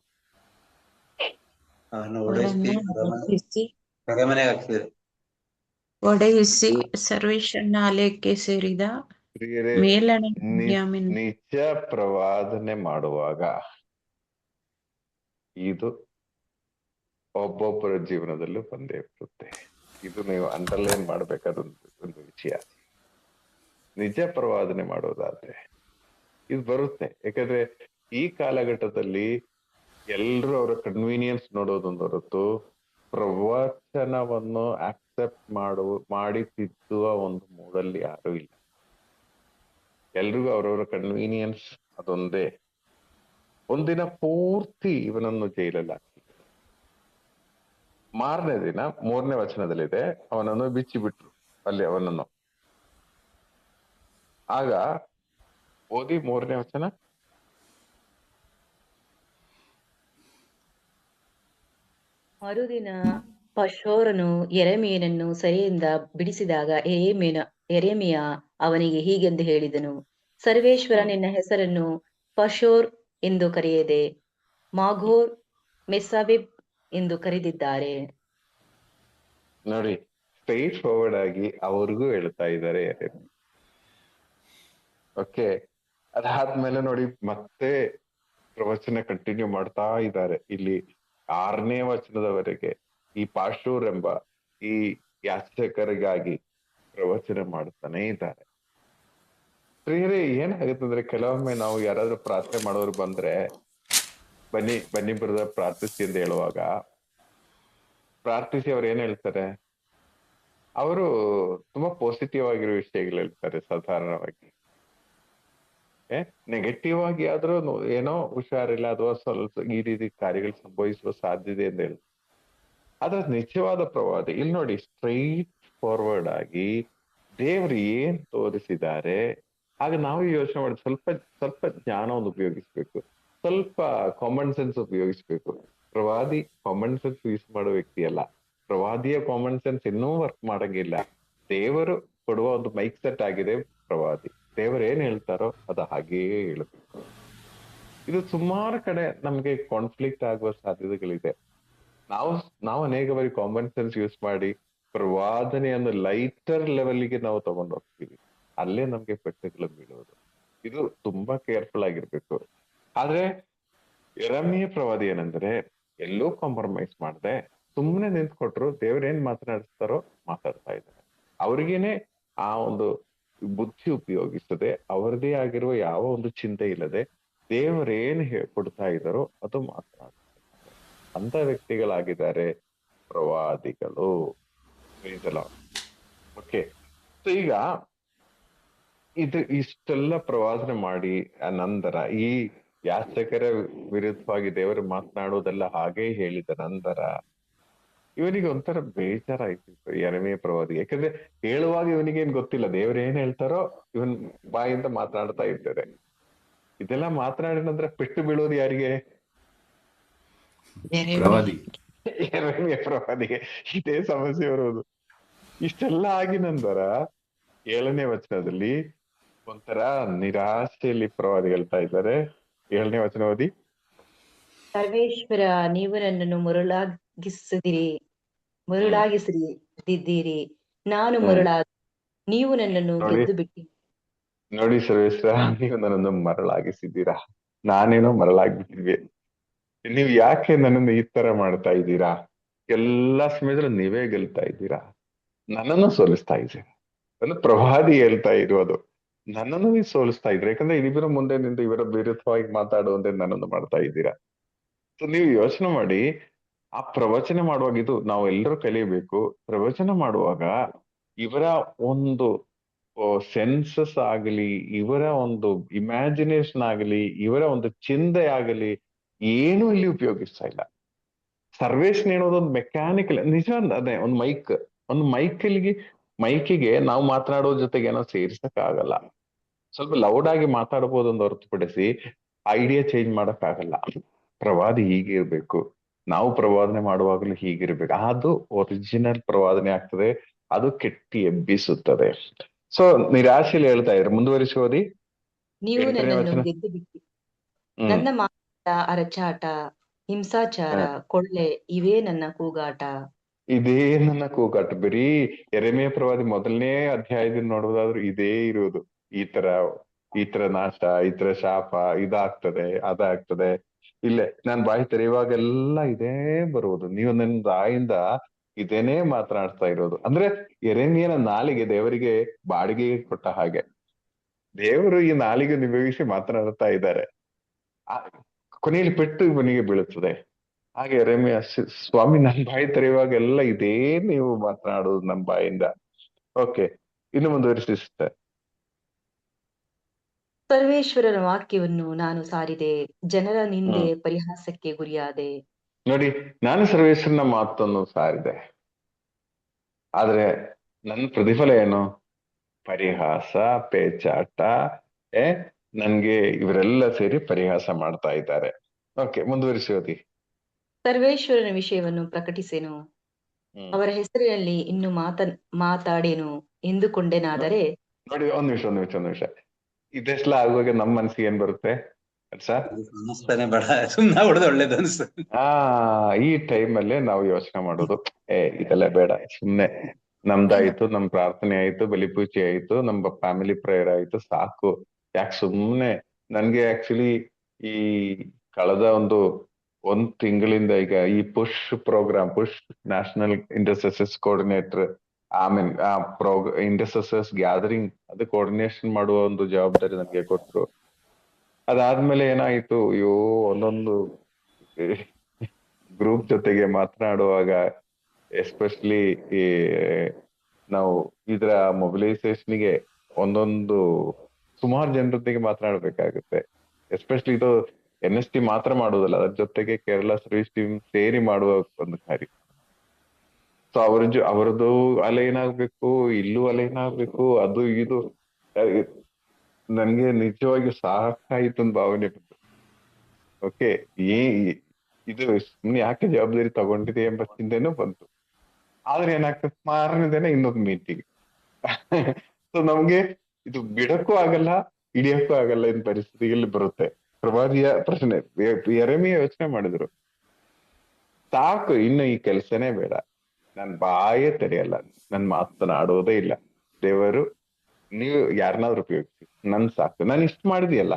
ಒಡೆಯಿಸಿ ಸರ್ವೇಶ್ವರನ ಆಲಯಕ್ಕೆ ಸೇರಿದ ನಿಜ ಪ್ರವಾದನೆ ಮಾಡುವಾಗ ಇದು ಒಬ್ಬೊಬ್ಬರ ಜೀವನದಲ್ಲೂ ಬಂದೇ ಬರುತ್ತೆ. ಇದು ನೀವು ಅಂಡರ್ಲೈನ್ ಮಾಡ್ಬೇಕಾದ ಒಂದು ವಿಷಯ. ನಿಜ ಪ್ರವಾದನೆ ಮಾಡೋದಾದ್ರೆ ಇದು ಬರುತ್ತೆ. ಯಾಕಂದ್ರೆ ಈ ಕಾಲಘಟ್ಟದಲ್ಲಿ ಎಲ್ರು ಅವರ ಕನ್ವೀನಿಯನ್ಸ್ ನೋಡೋದೊಂದು ಹೊರತು ಪ್ರವಚನವನ್ನು ಆಕ್ಸೆಪ್ಟ್ ಮಾಡಿ ತಿದ್ದುವ ಒಂದು ಮೂಡಲ್ಲಿ ಯಾರು ಇಲ್ಲ. ಎಲ್ರಿಗೂ ಅವರವರ ಕನ್ವೀನಿಯನ್ಸ್ ಅದೊಂದೇ. ಒಂದಿನ ಪೂರ್ತಿ ಇವನನ್ನು ಜೈಲಲ್ಲಿ ಹಾಕಿ, ಮಾರನೇ ದಿನ 3ನೇ ವಚನದಲ್ಲಿದೆ, ಅವನನ್ನು ಬಿಚ್ಚಿ ಬಿಟ್ರು ಅಲ್ಲಿ ಅವನನ್ನು. ಆಗ ಓದಿ 3ನೇ ವಚನ. ಮರುದಿನ ಪಶೋರನು ಯೆರೆಮೀಯನನ್ನು ಸೆರೆಯಿಂದ ಬಿಡಿಸಿದಾಗ ಯೆರೆಮೀಯ ಅವನಿಗೆ ಹೀಗೆಂದು ಹೇಳಿದನು, ಸರ್ವೇಶ್ವರ ನಿನ್ನ ಹೆಸರನ್ನು ಪಶೋರ್ ಎಂದು ಕರೆಯದೆ ಮಾಘೋರ್ ಮೆಸ್ಸಾಬಿಬ್ ಎಂದು ಕರೆದಿದ್ದಾರೆ. ನೋಡಿ, ಸ್ಟ್ರೈಟ್ ಫಾರ್ವರ್ಡ್ ಆಗಿ ಅವ್ರಿಗೂ ಹೇಳ್ತಾ ಇದ್ದಾರೆ. ಓಕೆ, ಅದಾದ್ಮೇಲೆ ನೋಡಿ ಮತ್ತೆ ಪ್ರವಚನ ಕಂಟಿನ್ಯೂ ಮಾಡ್ತಾ ಇದ್ದಾರೆ. ಇಲ್ಲಿ 6ನೇ ವಚನದವರೆಗೆ ಈ ಪಾಶೂರ್ ಎಂಬ ಈ ಯಾಚಕರಿಗಾಗಿ ಪ್ರವಚನ ಮಾಡ್ತಾನೆ ಇದ್ದಾರೆ. ಪ್ರಿಯರೇ, ಏನಾಗುತ್ತಂದ್ರೆ ಕೆಲವೊಮ್ಮೆ ನಾವು ಯಾರಾದ್ರೂ ಪ್ರಾರ್ಥನೆ ಮಾಡೋರು ಬಂದ್ರೆ ಬನ್ನಿ ಬ್ರದರ್ ಪ್ರಾರ್ಥಿಸಿ ಅಂತ ಹೇಳುವಾಗ ಪ್ರಾರ್ಥಿಸಿ ಅವ್ರು ಏನ್ ಹೇಳ್ತಾರೆ? ಅವರು ತುಂಬಾ ಪಾಸಿಟಿವ್ ಆಗಿರೋ ವಿಷಯಗಳು ಹೇಳ್ತಾರೆ. ಸಾಧಾರಣವಾಗಿ ನೆಗೆಟಿವ್ ಆಗಿ ಆದ್ರೂ ಏನೋ ಹುಷಾರಿಲ್ಲ ಅಥವಾ ಸ್ವಲ್ಪ ಈ ರೀತಿ ಕಾರ್ಯಗಳು ಸಂಭವಿಸುವ ಸಾಧ್ಯತೆ ಅಂತ ಹೇಳಿ. ಆದ್ರೆ ನಿಜವಾದ ಪ್ರವಾದಿ ಇಲ್ಲಿ ನೋಡಿ, ಸ್ಟ್ರೈಟ್ ಫಾರ್ವರ್ಡ್ ಆಗಿ ದೇವ್ರು ಏನ್ ತೋರಿಸಿದ್ದಾರೆ ಆಗ ನಾವು ಯೋಚನೆ ಮಾಡಿ ಸ್ವಲ್ಪ ಜ್ಞಾನವನ್ನು ಉಪಯೋಗಿಸ್ಬೇಕು, ಸ್ವಲ್ಪ ಕಾಮನ್ ಸೆನ್ಸ್ ಉಪಯೋಗಿಸ್ಬೇಕು. ಪ್ರವಾದಿ ಕಾಮನ್ ಸೆನ್ಸ್ ಯೂಸ್ ಮಾಡೋ ವ್ಯಕ್ತಿ ಅಲ್ಲ. ಪ್ರವಾದಿಯ ಕಾಮನ್ ಸೆನ್ಸ್ ಇನ್ನೂ ವರ್ಕ್ ಮಾಡಂಗಿಲ್ಲ. ದೇವರು ಕೊಡುವ ಒಂದು ಮೈಕ್ ಸೆಟ್ ಆಗಿದೆ ಪ್ರವಾದಿ. ದೇವರು ಏನ್ ಹೇಳ್ತಾರೋ ಅದು ಹಾಗೆಯೇ ಹೇಳಬೇಕು. ಇದು ಸುಮಾರು ಕಡೆ ನಮ್ಗೆ ಕಾನ್ಫ್ಲಿಕ್ಟ್ ಆಗುವ ಸಾಧ್ಯತೆಗಳಿದೆ. ನಾವು ಅನೇಕ ಬಾರಿ ಕಾಮನ್ ಸೆನ್ಸ್ ಯೂಸ್ ಮಾಡಿ ಪ್ರವಾದನೆಯನ್ನು ಲೈಟರ್ ಲೆವೆಲ್ಗೆ ನಾವು ತಗೊಂಡು ಹೋಗ್ತೀವಿ. ಅಲ್ಲೇ ನಮ್ಗೆ ಪೆಟ್ಟುಗಳು ಬೀಳೋದು. ಇದು ತುಂಬಾ ಕೇರ್ಫುಲ್ ಆಗಿರ್ಬೇಕು. ಆದ್ರೆ ಯೆರೆಮೀಯ ಪ್ರವಾದಿ ಏನಂದ್ರೆ ಎಲ್ಲೂ ಕಾಂಪ್ರಮೈಸ್ ಮಾಡದೆ ಸುಮ್ಮನೆ ನಿಂತ್ಕೊಟ್ರು. ದೇವ್ರೇನ್ ಮಾತನಾಡಿಸ್ತಾರೋ ಮಾತಾಡ್ತಾ ಇದ್ದಾರೆ. ಅವ್ರಿಗೇನೆ ಆ ಒಂದು ಬುದ್ಧಿ ಉಪಯೋಗಿಸದೆ, ಅವರದೇ ಆಗಿರುವ ಯಾವ ಒಂದು ಚಿಂತೆ ಇಲ್ಲದೆ ದೇವರೇನ್ ಕೊಡ್ತಾ ಇದ್ದಾರೋ ಅದು ಮಾತನಾಡ್ತಾರೆ. ಅಂತ ವ್ಯಕ್ತಿಗಳಾಗಿದ್ದಾರೆ ಪ್ರವಾದಿಗಳು. ಓಕೆ, ಸೊ ಈಗ ಇಷ್ಟೆಲ್ಲ ಪ್ರವಾದನೆ ಮಾಡಿ ನಂತರ ಈ ಯಾಚಕರ ವಿರುದ್ಧವಾಗಿ ದೇವರು ಮಾತನಾಡುವುದೆಲ್ಲ ಹಾಗೆ ಹೇಳಿದ ನಂತರ ಇವನಿಗೆ ಒಂಥರ ಬೇಜಾರಾಯ್ತು ಯೆರೆಮೀಯ ಪ್ರವಾದಿ. ಯಾಕಂದ್ರೆ ಹೇಳುವಾಗ ಇವನಿಗೇನ್ ಗೊತ್ತಿಲ್ಲ, ದೇವ್ರ ಏನ್ ಹೇಳ್ತಾರೋ ಇವನ್ ಬಾಯಿಂದ ಮಾತನಾಡ್ತಾ ಇರ್ತಾರೆ. ಇದೆಲ್ಲ ಮಾತನಾಡಿದ ನಂತರ ಪೆಟ್ಟು ಬೀಳೋದು ಯಾರಿಗೆ? ಯೆರೆಮೀಯ ಪ್ರವಾದಿಗೆ. ಇದೇ ಸಮಸ್ಯೆ ಬರೋದು. ಇಷ್ಟೆಲ್ಲ ಆಗಿ ನಂತರ 7ನೇ ವಚನದಲ್ಲಿ ಒಂಥರ ನಿರಾಶೆಯಲ್ಲಿ ಪ್ರವಾದಿ ಹೇಳ್ತಾ ಇದ್ದಾರೆ. 7ನೇ ವಚನ ಓದಿ. ಸರ್ವೇಶ್ವರ, ನೀವು ನನ್ನನ್ನು ಮರುಳಾಗಿಸಿದಿದ್ದೀರಿ. ನಾನು ಮರುಳಾಗಿ ನೀವು ನನ್ನನ್ನು ಗೆದ್ದು ಬಿಟ್ಟಿ. ನೋಡಿ ಸರ್ವೇಶ್ವರ, ನೀವು ನನ್ನನ್ನು ಮರಳಾಗಿಸಿದ್ದೀರಾ. ನಾನೇನೋ ಮರಳಾಗ್ಬಿಟ್ಟಿದ್ವಿ. ನೀವು ಯಾಕೆ ನನ್ನನ್ನು ಈ ತರ ಮಾಡ್ತಾ ಇದ್ದೀರಾ? ಎಲ್ಲಾ ಸಮಯದಲ್ಲೂ ನೀವೇ ಗೆಲ್ತಾ ಇದ್ದೀರಾ, ನನ್ನನ್ನು ಸೋಲಿಸ್ತಾ ಇದ್ದೀರಾ. ಒಂದು ಪ್ರವಾದಿ ಹೇಳ್ತಾ ಇರೋದು, ನನ್ನನ್ನು ನೀವು ಸೋಲಿಸ್ತಾ ಇದ್ದೀರಾ. ಯಾಕಂದ್ರೆ ಇವರ ಮುಂದೆ ನಿಂತು ಇವರ ವಿರುದ್ಧವಾಗಿ ಮಾತಾಡುವಂತೆ ನನ್ನನ್ನು ಮಾಡ್ತಾ ಇದ್ದೀರಾ. ಸೊ ನೀವು ಯೋಚನೆ ಮಾಡಿ, ಆ ಪ್ರವಚನ ಮಾಡುವಾಗ ಇದು ನಾವು ಎಲ್ಲರೂ ಕಲಿಯಬೇಕು. ಪ್ರವಚನ ಮಾಡುವಾಗ ಇವರ ಒಂದು ಸೆನ್ಸಸ್ ಆಗಲಿ, ಇವರ ಒಂದು ಇಮ್ಯಾಜಿನೇಷನ್ ಆಗಲಿ, ಇವರ ಒಂದು ಚಿಂತೆ ಆಗಲಿ, ಏನು ಇಲ್ಲಿ ಉಪಯೋಗಿಸ್ತಾ ಇಲ್ಲ. ಸರ್ವೇಶನ್ ಹೇಳೋದು ಒಂದು ಮೆಕ್ಯಾನಿಕಲ್, ನಿಜ ಅದೇ ಒಂದು ಮೈಕಿಗೆ ನಾವು ಮಾತನಾಡೋ ಜೊತೆಗೆ ಏನೋ ಸೇರ್ಸಕ್ ಆಗಲ್ಲ. ಸ್ವಲ್ಪ ಲೌಡ್ ಆಗಿ ಮಾತಾಡ್ಬೋದು ಒಂದು ಹೊರತುಪಡಿಸಿ ಐಡಿಯಾ ಚೇಂಜ್ ಮಾಡಕ್ ಆಗಲ್ಲ. ಪ್ರವಾದಿ ಹೀಗಿರ್ಬೇಕು, ನಾವು ಪ್ರವಾದನೆ ಮಾಡುವಾಗಲೂ ಹೀಗಿರ್ಬೇಕು. ಅದು ಒರಿಜಿನಲ್ ಪ್ರವಾದನೆ ಆಗ್ತದೆ, ಅದು ಕೆಟ್ಟಿ ಎಬ್ಬಿಸುತ್ತದೆ. ಸೊ ನಿರಾಶೆಯಲ್ಲಿ ಹೇಳ್ತಾ ಇದ್ರೆ ಮುಂದುವರಿಸಿ ಓದಿ. ನೀವು 8ನೇ ನನ್ನನ್ನು ವಚನ. ಗೆದ್ದು ಬಿಟ್ಟಿ. ಹ್ಮ್ ನನ್ನ ಮಾತಾಟ, ಅರಚಾಟ, ಹಿಂಸಾಚಾರ, ಕೊಳ್ಳೆ ಇವೇ ನನ್ನ ಕೂಗಾಟ. ಇದೇ ನನ್ನ ಕೂಗಾಟ. ಬರೀ ಯೆರೆಮೀಯ ಪ್ರವಾದಿ ಮೊದಲನೇ ಅಧ್ಯಾಯದಿಂದ ನೋಡುವುದಾದ್ರೂ ಇದೇ ಇರುವುದು. ಈ ತರ ನಾಶ, ಈ ತರ ಶಾಪ, ಇದಾಗ್ತದೆ, ಅದಾಗ್ತದೆ. ಇಲ್ಲೇ ನಾನ್ ಬಾಯಿ ತೆರೆಯುವಾಗೆಲ್ಲ ಇದೇ ಬರುವುದು. ನೀವು ನನ್ನ ಬಾಯಿಂದ ಇದೇನೇ ಮಾತನಾಡ್ತಾ ಇರೋದು. ಅಂದ್ರೆ ಯೆರೆಮೀಯನ ನಾಲಿಗೆ ದೇವರಿಗೆ ಬಾಡಿಗೆಗೆ ಕೊಟ್ಟ ಹಾಗೆ. ದೇವರು ಈ ನಾಲಿಗೆ ನಿಭಾಗಿಸಿ ಮಾತನಾಡ್ತಾ ಇದ್ದಾರೆ. ಕೊನೆಯಲ್ಲಿ ಪೆಟ್ಟು ಇವನಿಗೆ ಬೀಳುತ್ತದೆ. ಹಾಗೆ ಯೆರೆಮೀಯ, ಸ್ವಾಮಿ ನನ್ನ ಬಾಯಿ ತೆರೆಯುವಾಗೆಲ್ಲ ಇದೇ ನೀವು ಮಾತನಾಡುವುದು ನಮ್ಮ ಬಾಯಿಂದ. ಓಕೆ, ಇನ್ನು ಮುಂದುವರಿಸಿ ಸಿಸ್ಟರ್. ಸರ್ವೇಶ್ವರನ ವಾಕ್ಯವನ್ನು ನಾನು ಸಾರಿದೆ, ಜನರ ನಿಂದೆ ಪರಿಹಾಸಕ್ಕೆ ಗುರಿಯಾದೆ. ನೋಡಿ, ನಾನು ಸರ್ವೇಶ್ವರನ ಮಾತನ್ನು ಸಾರಿದೆ, ಆದ್ರೆ ನನ್ನ ಪ್ರತಿಫಲ ಏನು? ಪರಿಹಾಸ, ಪೇಚಾಟ. ನನ್ಗೆ ಇವರೆಲ್ಲ ಸೇರಿ ಪರಿಹಾಸ ಮಾಡ್ತಾ ಇದ್ದಾರೆ. ಓಕೆ, ಮುಂದುವರಿಸಿ ಓದಿ. ಸರ್ವೇಶ್ವರನ ವಿಷಯವನ್ನು ಪ್ರಕಟಿಸೆನು, ಅವರ ಹೆಸರಿನಲ್ಲಿ ಇನ್ನು ಮಾತಾಡೇನು ಎಂದುಕೊಂಡೆನಾದರೆ. ನೋಡಿ, ಒಂದ್ ನಿಮಿಷ. ಇದೆಲ್ಲ ಆಗುವಾಗ ನಮ್ಮ ಮನಸ್ಸಿಗೆ ಏನ್ ಬರುತ್ತೆ ಸರ್? ಅನಿಸ್ತಾನೆ ಬೇಡ, ಸುಮ್ನೆ ಹೊಡೆದು ಒಳ್ಳೇದು ಅನಿಸ್ತದೆ. ಈ ಟೈಮಲ್ಲೇ ನಾವು ಯೋಚನೆ ಮಾಡೋದು, ಇದೆಲ್ಲ ಬೇಡ, ಸುಮ್ನೆ ನಮ್ದಾಯ್ತು, ನಮ್ ಪ್ರಾರ್ಥನೆ ಆಯ್ತು, ಬಲಿಪೂಜೆ ಆಯ್ತು, ನಮ್ಮ ಫ್ಯಾಮಿಲಿ ಪ್ರೇಯರ್ ಆಯ್ತು, ಸಾಕು. ಯಾಕೆ ಸುಮ್ನೆ? ನನ್ಗೆ ಆಕ್ಚುಲಿ ಈ ಕಳೆದ ಒಂದ್ ತಿಂಗಳಿಂದ ಈಗ ಈ ಪುಷ್ ನ್ಯಾಷನಲ್ ಇಂಟರ್ಸೆಸಸ್ ಕೋಆರ್ಡಿನೇಟರ್, ಇಂಟರ್ಸೆಸಸ್ ಗ್ಯಾದರಿಂಗ್, ಅದು ಕೋಆರ್ಡಿನೇಷನ್ ಮಾಡುವ ಒಂದು ಜವಾಬ್ದಾರಿ ನನ್ಗೆ ಕೊಟ್ರು. ಅದಾದ್ಮೇಲೆ ಏನಾಯ್ತು, ಒಂದೊಂದು ಗ್ರೂಪ್ ಜೊತೆಗೆ ಮಾತನಾಡುವಾಗ, ಎಸ್ಪೆಷಲಿ ಈ ನಾವು ಇದರ ಮೊಬಿಲೈಸೇಷನ್ಗೆ ಒಂದೊಂದು ಸುಮಾರು ಜನರೊಂದಿಗೆ ಮಾತನಾಡ್ಬೇಕಾಗುತ್ತೆ. ಎಸ್ಪೆಷಲಿ ಇದು NST ಮಾತ್ರ ಮಾಡುವುದಲ್ಲ, ಅದ್ರ ಜೊತೆಗೆ ಕೇರಳ ಸರ್ವಿಸ್ ಟೀಮ್ ಸೇರಿ ಮಾಡುವ ಒಂದು ಕಾರ್ಯ. ಸೊ ಅವರದ್ದು ಅಲೈನ್ ಆಗ್ಬೇಕು, ಇಲ್ಲೂ ಅಲೈನ್ ಆಗ್ಬೇಕು, ಅದು ಇದು. ನನ್ಗೆ ನಿಜವಾಗಿ ಸಾಕಾಯ್ತು ಒಂದು ಭಾವನೆ ಬಂತು. ಓಕೆ, ಇದು ಸುಮ್ನೆ ಯಾಕೆ ಜವಾಬ್ದಾರಿ ತಗೊಂಡಿದೆ ಎಂಬ ಚಿಂತೆನೂ ಬಂತು. ಆದ್ರೆ ಏನಾಗ್ತದೆ, ಮಾರನೇ ದಿನ ಇನ್ನೊಂದು ಮೀಟಿಂಗ್. ಸೊ ನಮ್ಗೆ ಇದು ಬಿಡಕ್ಕೂ ಆಗಲ್ಲ, ಹಿಡಿಯಕ್ಕೂ ಆಗಲ್ಲ ಇನ್ ಪರಿಸ್ಥಿತಿಯಲ್ಲಿ ಬರುತ್ತೆ. ಪ್ರವಾದಿಯ ಪ್ರಶ್ನೆ, ಯೆರೆಮೀಯ ಯೋಚನೆ ಮಾಡಿದ್ರು, ಸಾಕು, ಇನ್ನು ಈ ಕೆಲಸನೇ ಬೇಡ, ನನ್ ಬಾಯೇ ತೆರೆಯಲ್ಲ, ನನ್ ಮಾತನಾಡೋದೇ ಇಲ್ಲ. ದೇವರು, ನೀವು ಯಾರನ್ನಾದ್ರೂ ಉಪಯೋಗಿಸಿ, ಸಾಕು, ನಾನು ಇಷ್ಟು ಮಾಡಿದೆಯಲ್ಲ,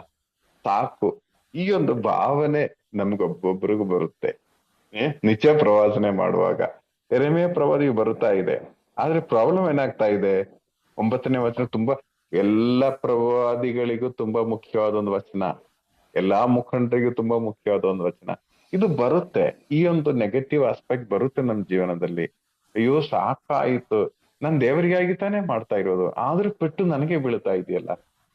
ಸಾಕು. ಈ ಒಂದು ಭಾವನೆ ನಮ್ಗೊಬ್ಬೊಬ್ರಿಗೂ ಬರುತ್ತೆ ನಿಜ ಪ್ರವಾಸನೆ ಮಾಡುವಾಗ. ಯೆರೆಮೀಯ ಪ್ರವಾದಿಗೆ ಬರುತ್ತಾ ಇದೆ. ಆದ್ರೆ ಪ್ರಾಬ್ಲಮ್ ಏನಾಗ್ತಾ ಇದೆ, 9ನೇ ವಚನ ತುಂಬಾ ಎಲ್ಲಾ ಪ್ರವಾದಿಗಳಿಗೂ ತುಂಬಾ ಮುಖ್ಯವಾದ ಒಂದು ವಚನ, ಎಲ್ಲಾ ಮುಖಂಡರಿಗೂ ತುಂಬಾ ಮುಖ್ಯವಾದ ಒಂದು ವಚನ. ಇದು ಬರುತ್ತೆ, ಈ ಒಂದು ನೆಗೆಟಿವ್ ಆಸ್ಪೆಕ್ಟ್ ಬರುತ್ತೆ ನಮ್ಮ ಜೀವನದಲ್ಲಿ. ಅಯ್ಯೋ ಸಾಕಾಯ್ತು, ನಾನ್ ದೇವರಿಗಾಗಿ ತಾನೇ ಮಾಡ್ತಾ ಇರೋದು, ಆದ್ರೂ ಪೆಟ್ಟು ನನಗೆ ಬೀಳ್ತಾ ಇದೆಯಲ್ಲ.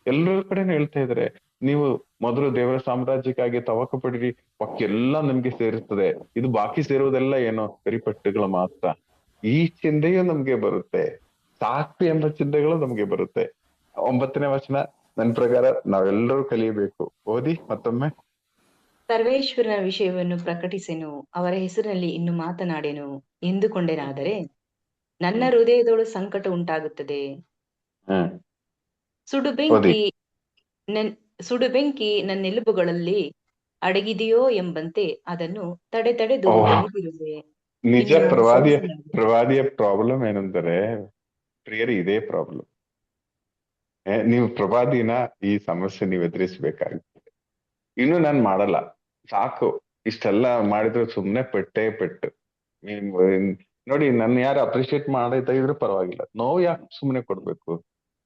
ಎಲ್ಲರ ಕಡೆನೂ ಹೇಳ್ತಾ ಇದಾರೆ, ನೀವು ಮೊದಲು ದೇವರ ಸಾಮ್ರಾಜ್ಯಕ್ಕಾಗಿ ತವಕ ಪಡಿರಿ, ಎಲ್ಲ ನಿಮ್ಗೆ ಸೇರಿಸ್ತದೆ. ಇದು ಬಾಕಿ ಸೇರುವುದೆಲ್ಲ ಏನೋ ಬರೀ ಪೆಟ್ಟುಗಳು ಮಾತ್ರ. ಈ ಚಿಂತೆಯೂ ನಮ್ಗೆ ಬರುತ್ತೆ, ಸಾಕು ಎಂಬ ಚಿಂತೆಗಳು ನಮ್ಗೆ ಬರುತ್ತೆ. 9ನೇ ವಚನ ನನ್ನ ಪ್ರಕಾರ ನಾವೆಲ್ಲರೂ ಕಲಿಯಬೇಕು. ಓದಿ ಮತ್ತೊಮ್ಮೆ. ಸರ್ವೇಶ್ವರನ ವಿಷಯವನ್ನು ಪ್ರಕಟಿಸೆನು, ಅವರ ಹೆಸರಿನಲ್ಲಿ ಇನ್ನು ಮಾತನಾಡೆನು ಎಂದುಕೊಂಡೆನಾದರೆ. ನನ್ನ ಹೃದಯದೊಳು ಸಂಕಟ ಉಂಟಾಗುತ್ತದೆ, ಸುಡುಬೆಂಕಿ ನನ್ನೆಲುಬುಗಳಲ್ಲಿ ಅಡಗಿದೆಯೋ ಎಂಬಂತೆ ಅದನ್ನು ತಡೆದು ದಣಿದಿರುವೆ. ನಿಜ, ಪ್ರವಾದಿಯ ಪ್ರಾಬ್ಲಮ್ ಏನಂದರೆ ಪ್ರಿಯರೇ, ಇದೇ ಪ್ರಾಬ್ಲಮ್. ನೀವು ಪ್ರವಾದಿನ ಈ ಸಮಸ್ಯೆ ನೀವು ಎದುರಿಸ್ಬೇಕಾಗುತ್ತೆ. ಇನ್ನು ನಾನ್ ಮಾಡಲ್ಲ, ಸಾಕು, ಇಷ್ಟೆಲ್ಲ ಮಾಡಿದ್ರು ಸುಮ್ನೆ ಪೆಟ್ಟು. ನೋಡಿ, ನನ್ನ ಯಾರು ಅಪ್ರಿಶಿಯೇಟ್ ಮಾಡೈತಾ ಇದ್ರು ಪರವಾಗಿಲ್ಲ, ನೋವು ಯಾಕೆ ಸುಮ್ನೆ ಕೊಡ್ಬೇಕು,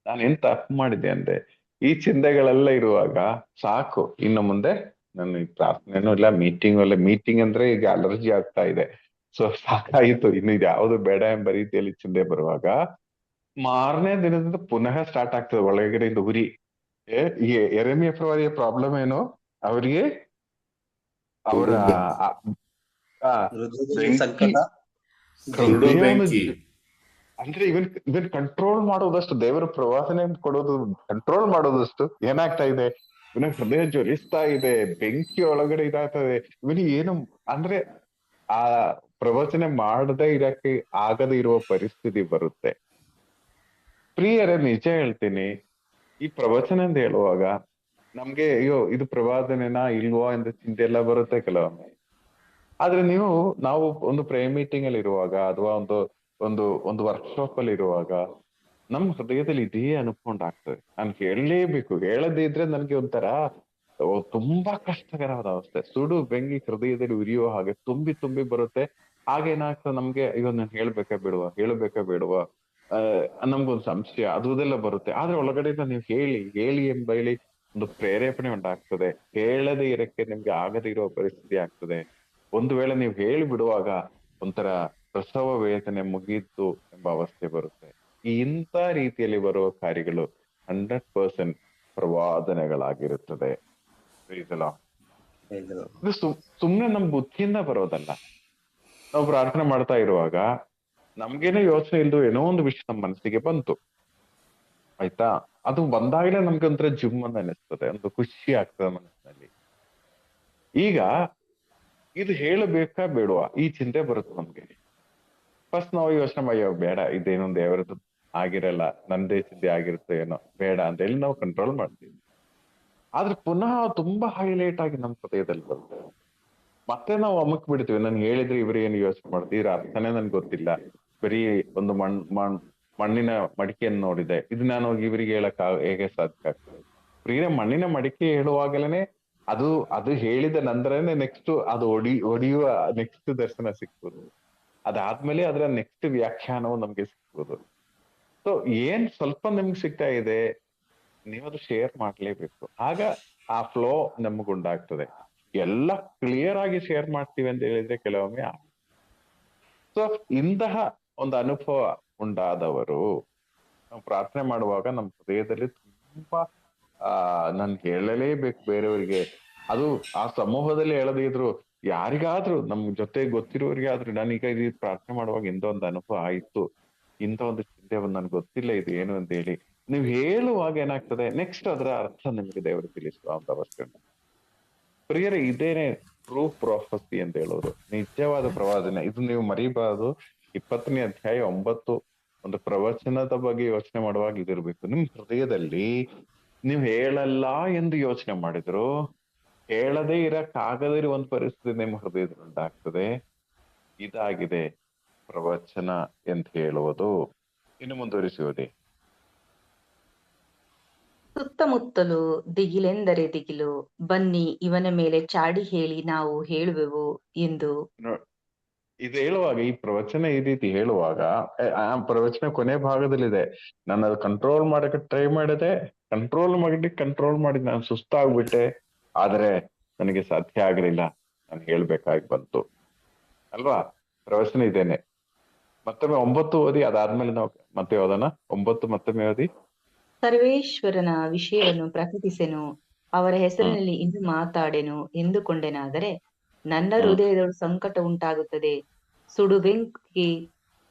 ನಾನು ಏನ್ ತಪ್ಪು ಮಾಡಿದೆ ಅಂದೆ, ಈ ಚಿಂತೆಗಳೆಲ್ಲ ಇರುವಾಗ ಸಾಕು, ಇನ್ನು ಮುಂದೆ ನಾನು ಈ ಪ್ರಾರ್ಥನೆನೂ ಇಲ್ಲ, ಮೀಟಿಂಗ್ ಅಂದ್ರೆ ಈಗ ಅಲರ್ಜಿ ಆಗ್ತಾ ಇದೆ. ಸೊ ಸಾಕಾಯಿತು, ಇನ್ನು ಇದು ಯಾವ್ದು ಬೇಡ ಎಂಬ ರೀತಿಯಲ್ಲಿ ಚಿಂತೆ ಬರುವಾಗ ಮಾರನೇ ದಿನದಿಂದ ಪುನಃ ಸ್ಟಾರ್ಟ್ ಆಗ್ತದೆ ಒಳಗಡೆಯಿಂದ ಉರಿ. ಈ ಎರೆಮಿಯ ಪ್ರವಾದಿಯ ಪ್ರಾಬ್ಲಮ್ ಏನು, ಅವರಿಗೆ ಅವರ ಹೃದಯದಲ್ಲಿ ಸಂಕಟ, ಸುಡು ಬೆಂಕಿ. ಅಂದ್ರೆ ಇವನ್ ಕಂಟ್ರೋಲ್ ಮಾಡೋದಷ್ಟು, ದೇವರ ಪ್ರವಾಸನೆ ಕೊಡೋದು ಕಂಟ್ರೋಲ್ ಮಾಡೋದಷ್ಟು ಏನಾಗ್ತಾ ಇದೆ, ಇವನ ಹೃದಯ ಜ್ವಲಿಸ್ತಾ ಇದೆ, ಬೆಂಕಿ ಒಳಗಡೆ ಇದಾಗ್ತದೆ. ಇವನಿಗೆ ಏನು ಅಂದ್ರೆ ಆ ಪ್ರವಚನೆ ಮಾಡದೇ ಇರಕ್ಕೆ ಆಗದೆ ಇರುವ ಪರಿಸ್ಥಿತಿ ಬರುತ್ತೆ. ಪ್ರಿಯರೇ, ನಿಜ ಹೇಳ್ತೀನಿ, ಈ ಪ್ರವಚನ ಅಂತ ಹೇಳುವಾಗ ನಮ್ಗೆ ಅಯ್ಯೋ ಇದು ಪ್ರವಾದನೆನಾ ಇಲ್ವೋ ಅಂತ ಚಿಂತೆ ಎಲ್ಲ ಬರುತ್ತೆ ಕೆಲವೊಮ್ಮೆ. ಆದ್ರೆ ನಾವು ಒಂದು ಪ್ರೇಯರ್ ಮೀಟಿಂಗ್ ಅಲ್ಲಿ ಇರುವಾಗ ಅಥವಾ ಒಂದು ವರ್ಕ್ಶಾಪ್ ಅಲ್ಲಿ ಇರುವಾಗ ನಮ್ ಹೃದಯದಲ್ಲಿ ಇದೇ ಅನ್ಕೊಂಡಾಗ್ತದೆ. ನಾನು ಹೇಳಲೇಬೇಕು, ಹೇಳದೇ ಇದ್ರೆ ನನ್ಗೆ ಒಂಥರ ತುಂಬಾ ಕಷ್ಟಕರವಾದ ಅವಸ್ಥೆ, ಸುಡು ಬೆಂಕಿ ಹೃದಯದಲ್ಲಿ ಉರಿಯುವ ಹಾಗೆ ತುಂಬಿ ಬರುತ್ತೆ. ಹಾಗೇನಾಗ್ತದೆ ನಮ್ಗೆ, ಅಯ್ಯೋ ನಾನು ಹೇಳ್ಬೇಕಾ ಬೇಡವಾ ನಮ್ಗೊಂದು ಸಂಶಯ ಅದೆಲ್ಲ ಬರುತ್ತೆ. ಆದ್ರೆ ಒಳಗಡೆಯಿಂದ ನೀವು ಹೇಳಿ ಎಂಬ ಒಂದು ಪ್ರೇರೇಪಣೆ ಉಂಟಾಗ್ತದೆ. ಹೇಳದೇ ಇರಕ್ಕೆ ನಿಮ್ಗೆ ಆಗದೇ ಇರುವ ಪರಿಸ್ಥಿತಿ ಆಗ್ತದೆ. ಒಂದು ವೇಳೆ ನೀವು ಹೇಳಿ ಬಿಡುವಾಗ ಒಂಥರ ಪ್ರಸವ ವೇದನೆ ಮುಗಿಯಿತು ಎಂಬ ಅವಸ್ಥೆ ಬರುತ್ತೆ. ಇಂಥ ರೀತಿಯಲ್ಲಿ ಬರುವ ಕಾರ್ಯಗಳು 100% ಪ್ರವಾದನೆಗಳಾಗಿರುತ್ತದೆ. ಇದು ಸುಮ್ನೆ ನಮ್ ಬುದ್ಧಿಯಿಂದ ಬರೋದಲ್ಲ. ನಾವು ಪ್ರಾರ್ಥನೆ ಮಾಡ್ತಾ ಇರುವಾಗ ನಮ್ಗೇನೋ ಯೋಚನೆ ಇಲ್ದು ಏನೋ ಒಂದು ವಿಷಯ ನಮ್ಮ ಮನಸ್ಸಿಗೆ ಬಂತು, ಆಯ್ತಾ, ಅದು ಬಂದಾಗಲೇ ನಮ್ಗೆ ಒಂಥರ ಜುಮ್ ಅಂತ ಅನಿಸ್ತದೆ, ಒಂದು ಖುಷಿ ಆಗ್ತದೆ ಮನಸ್ಸಿನಲ್ಲಿ. ಈಗ ಇದು ಹೇಳಬೇಕಾ ಬೇಡವಾ ಈ ಚಿಂತೆ ಬರುತ್ತೆ ನಮ್ಗೆ. ಫಸ್ಟ್ ನಾವು ಯೋಚನೆ ಅಯ್ಯೋ ಬೇಡ, ಇದೇನೊಂದು ದೇವರದ್ದು ಆಗಿರಲ್ಲ, ನಂದೇ ಚಿಂತೆ ಆಗಿರುತ್ತೆ ಏನೋ, ಬೇಡ ಅಂತ ಹೇಳಿ ನಾವು ಕಂಟ್ರೋಲ್ ಮಾಡ್ತೀವಿ. ಆದ್ರೆ ಪುನಃ ತುಂಬಾ ಹೈಲೈಟ್ ಆಗಿ ನಮ್ಮ ಹೃದಯದಲ್ಲಿ ಬರುತ್ತೆ. ಮತ್ತೆ ನಾವು ಅಮುಕ್ ಬಿಡ್ತೀವಿ, ನಾನು ಹೇಳಿದ್ರೆ ಇವ್ರು ಏನು ಯೋಚನೆ ಮಾಡ್ತೀವಿ, ಅರ್ಥನೇ ನನ್ಗೆ ಗೊತ್ತಿಲ್ಲ, ಬರೀ ಒಂದು ಮಣ್ಣಿನ ಮಡಿಕೆಯನ್ನು ನೋಡಿದೆ, ಇದು ನಾನು ಹೋಗಿ ಇವರಿಗೆ ಹೇಳಕ್ ಹೇಗೆ ಸಾಧ್ಯ ಆಗ್ತದೆ. ಪ್ರಿಯ ಮಣ್ಣಿನ ಮಡಿಕೆ ಹೇಳುವಾಗಲೇ ಅದು ಹೇಳಿದ ನಂತರನೇ ನೆಕ್ಸ್ಟ್ ಅದು ಒಡಿಯುವ ನೆಕ್ಸ್ಟ್ ದರ್ಶನ ಸಿಗ್ಬೋದು. ಅದಾದ್ಮೇಲೆ ಅದರ ನೆಕ್ಸ್ಟ್ ವ್ಯಾಖ್ಯಾನವು ನಮ್ಗೆ ಸಿಗ್ಬೋದು. ಸೊ ಏನ್ ಸ್ವಲ್ಪ ನಿಮ್ಗೆ ಸಿಗ್ತಾ ಇದೆ ನೀವದು ಶೇರ್ ಮಾಡ್ಲೇಬೇಕು. ಆಗ ಆ ಫ್ಲೋ ನಮಗುಂಡಾಗ್ತದೆ. ಎಲ್ಲ ಕ್ಲಿಯರ್ ಆಗಿ ಶೇರ್ ಮಾಡ್ತೀವಿ ಅಂತ ಹೇಳಿದ್ರೆ ಕೆಲವೊಮ್ಮೆ. ಸೊ ಇಂತಹ ಒಂದು ಅನುಭವ ಉಂಟಾದವರು ನಾವು ಪ್ರಾರ್ಥನೆ ಮಾಡುವಾಗ ನಮ್ಮ ಹೃದಯದಲ್ಲಿ ತುಂಬಾ ನಾನು ಹೇಳಲೇಬೇಕು ಬೇರೆಯವರಿಗೆ, ಅದು ಆ ಸಮೂಹದಲ್ಲಿ ಹೇಳದೇ ಇದ್ರು ಯಾರಿಗಾದ್ರೂ ನಮ್ ಜೊತೆ ಗೊತ್ತಿರೋರಿಗಾದ್ರೂ, ನಾನೀಗ ಇದು ಪ್ರಾರ್ಥನೆ ಮಾಡುವಾಗ ಇಂಥ ಒಂದು ಅನುಭವ ಆಯ್ತು, ಇಂಥ ಒಂದು ಚಿಂತೆ ನನ್ಗೆ ಗೊತ್ತಿಲ್ಲ ಇದು ಏನು ಅಂತ ಹೇಳಿ ನೀವು ಹೇಳುವಾಗ ಏನಾಗ್ತದೆ, ನೆಕ್ಸ್ಟ್ ಅದರ ಅರ್ಥ ನಿಮ್ಗೆ ದೇವರು ತಿಳಿಸುವ ಅಂತ ಅವಸ್ಥೆ. ಪ್ರಿಯರೇ, ಇದೇನೆ ಟ್ರೂ ಪ್ರಾಫಸಿ ಅಂತ ಹೇಳೋದು, ನಿಜವಾದ ಪ್ರವಾದನೆ. ಇದು ನೀವು ಮರಿಬಾರದು. 20ನೇ ಅಧ್ಯಾಯ 9 ಒಂದು ಪ್ರವಚನದ ಬಗ್ಗೆ ಯೋಚನೆ ಮಾಡುವಾಗ ಇದಿರ್ಬೇಕು ನಿಮ್ ಹೃದಯದಲ್ಲಿ. ನೀವು ಹೇಳಲ್ಲ ಎಂದು ಯೋಚನೆ ಮಾಡಿದ್ರು, ಹೇಳದೇ ಇರಕ್ಕಾಗದೇ ಇರುವ ಒಂದು ಪರಿಸ್ಥಿತಿ ನಿಮ್ಮ ಹೃದಯದಲ್ಲಿ ಉಂಟಾಗ್ತದೆ. ಇದಾಗಿದೆ ಪ್ರವಚನ ಅಂತ ಹೇಳುವುದು. ಇನ್ನು ಮುಂದುವರಿಸುವುದೇ, ಸುತ್ತಮುತ್ತಲು ದಿಗಿಲೆಂದರೆ ದಿಗಿಲು, ಬನ್ನಿ ಇವನ ಮೇಲೆ ಚಾಡಿ ಹೇಳಿ ನಾವು ಹೇಳುವೆವು ಎಂದು. ಇದು ಹೇಳುವಾಗ, ಈ ಪ್ರವಚನ ಈ ರೀತಿ ಹೇಳುವಾಗ, ಆ ಪ್ರವಚನ ಕೊನೆ ಭಾಗದಲ್ಲಿದೆ, ನಾನು ಅದು ಕಂಟ್ರೋಲ್ ಮಾಡಕ್ಕೆ ಟ್ರೈ ಮಾಡಿದೆ, ಕಂಟ್ರೋಲ್ ಮಾಡಿ ನಾನು ಸುಸ್ತಾಗ್ಬಿಟ್ಟೆ, ಆದ್ರೆ ನನಗೆ ಸಾಧ್ಯ ಆಗ್ಲಿಲ್ಲ, ನಾನು ಹೇಳ್ಬೇಕಾಗಿ ಬಂತು ಅಲ್ವಾ. ಪ್ರವಚನ ಇದೇನೆ. ಮತ್ತೊಮ್ಮೆ 9 ಓದಿ, ಅದಾದ್ಮೇಲೆ ನಾವು ಮತ್ತೆ ಓದೋಣ. 9 ಮತ್ತೊಮ್ಮೆ ಓದಿ. ಸರ್ವೇಶ್ವರನ ವಿಷಯವನ್ನು ಪ್ರಕಟಿಸೆನು, ಅವರ ಹೆಸರಿನಲ್ಲಿ ಇನ್ನು ಮಾತಾಡೆನು ಎಂದುಕೊಂಡೆನಾದರೆ ನನ್ನ ಹೃದಯದೊಳು ಸಂಕಟ ಉಂಟಾಗುತ್ತದೆ. ಸುಡು ಬೆಂಕಿ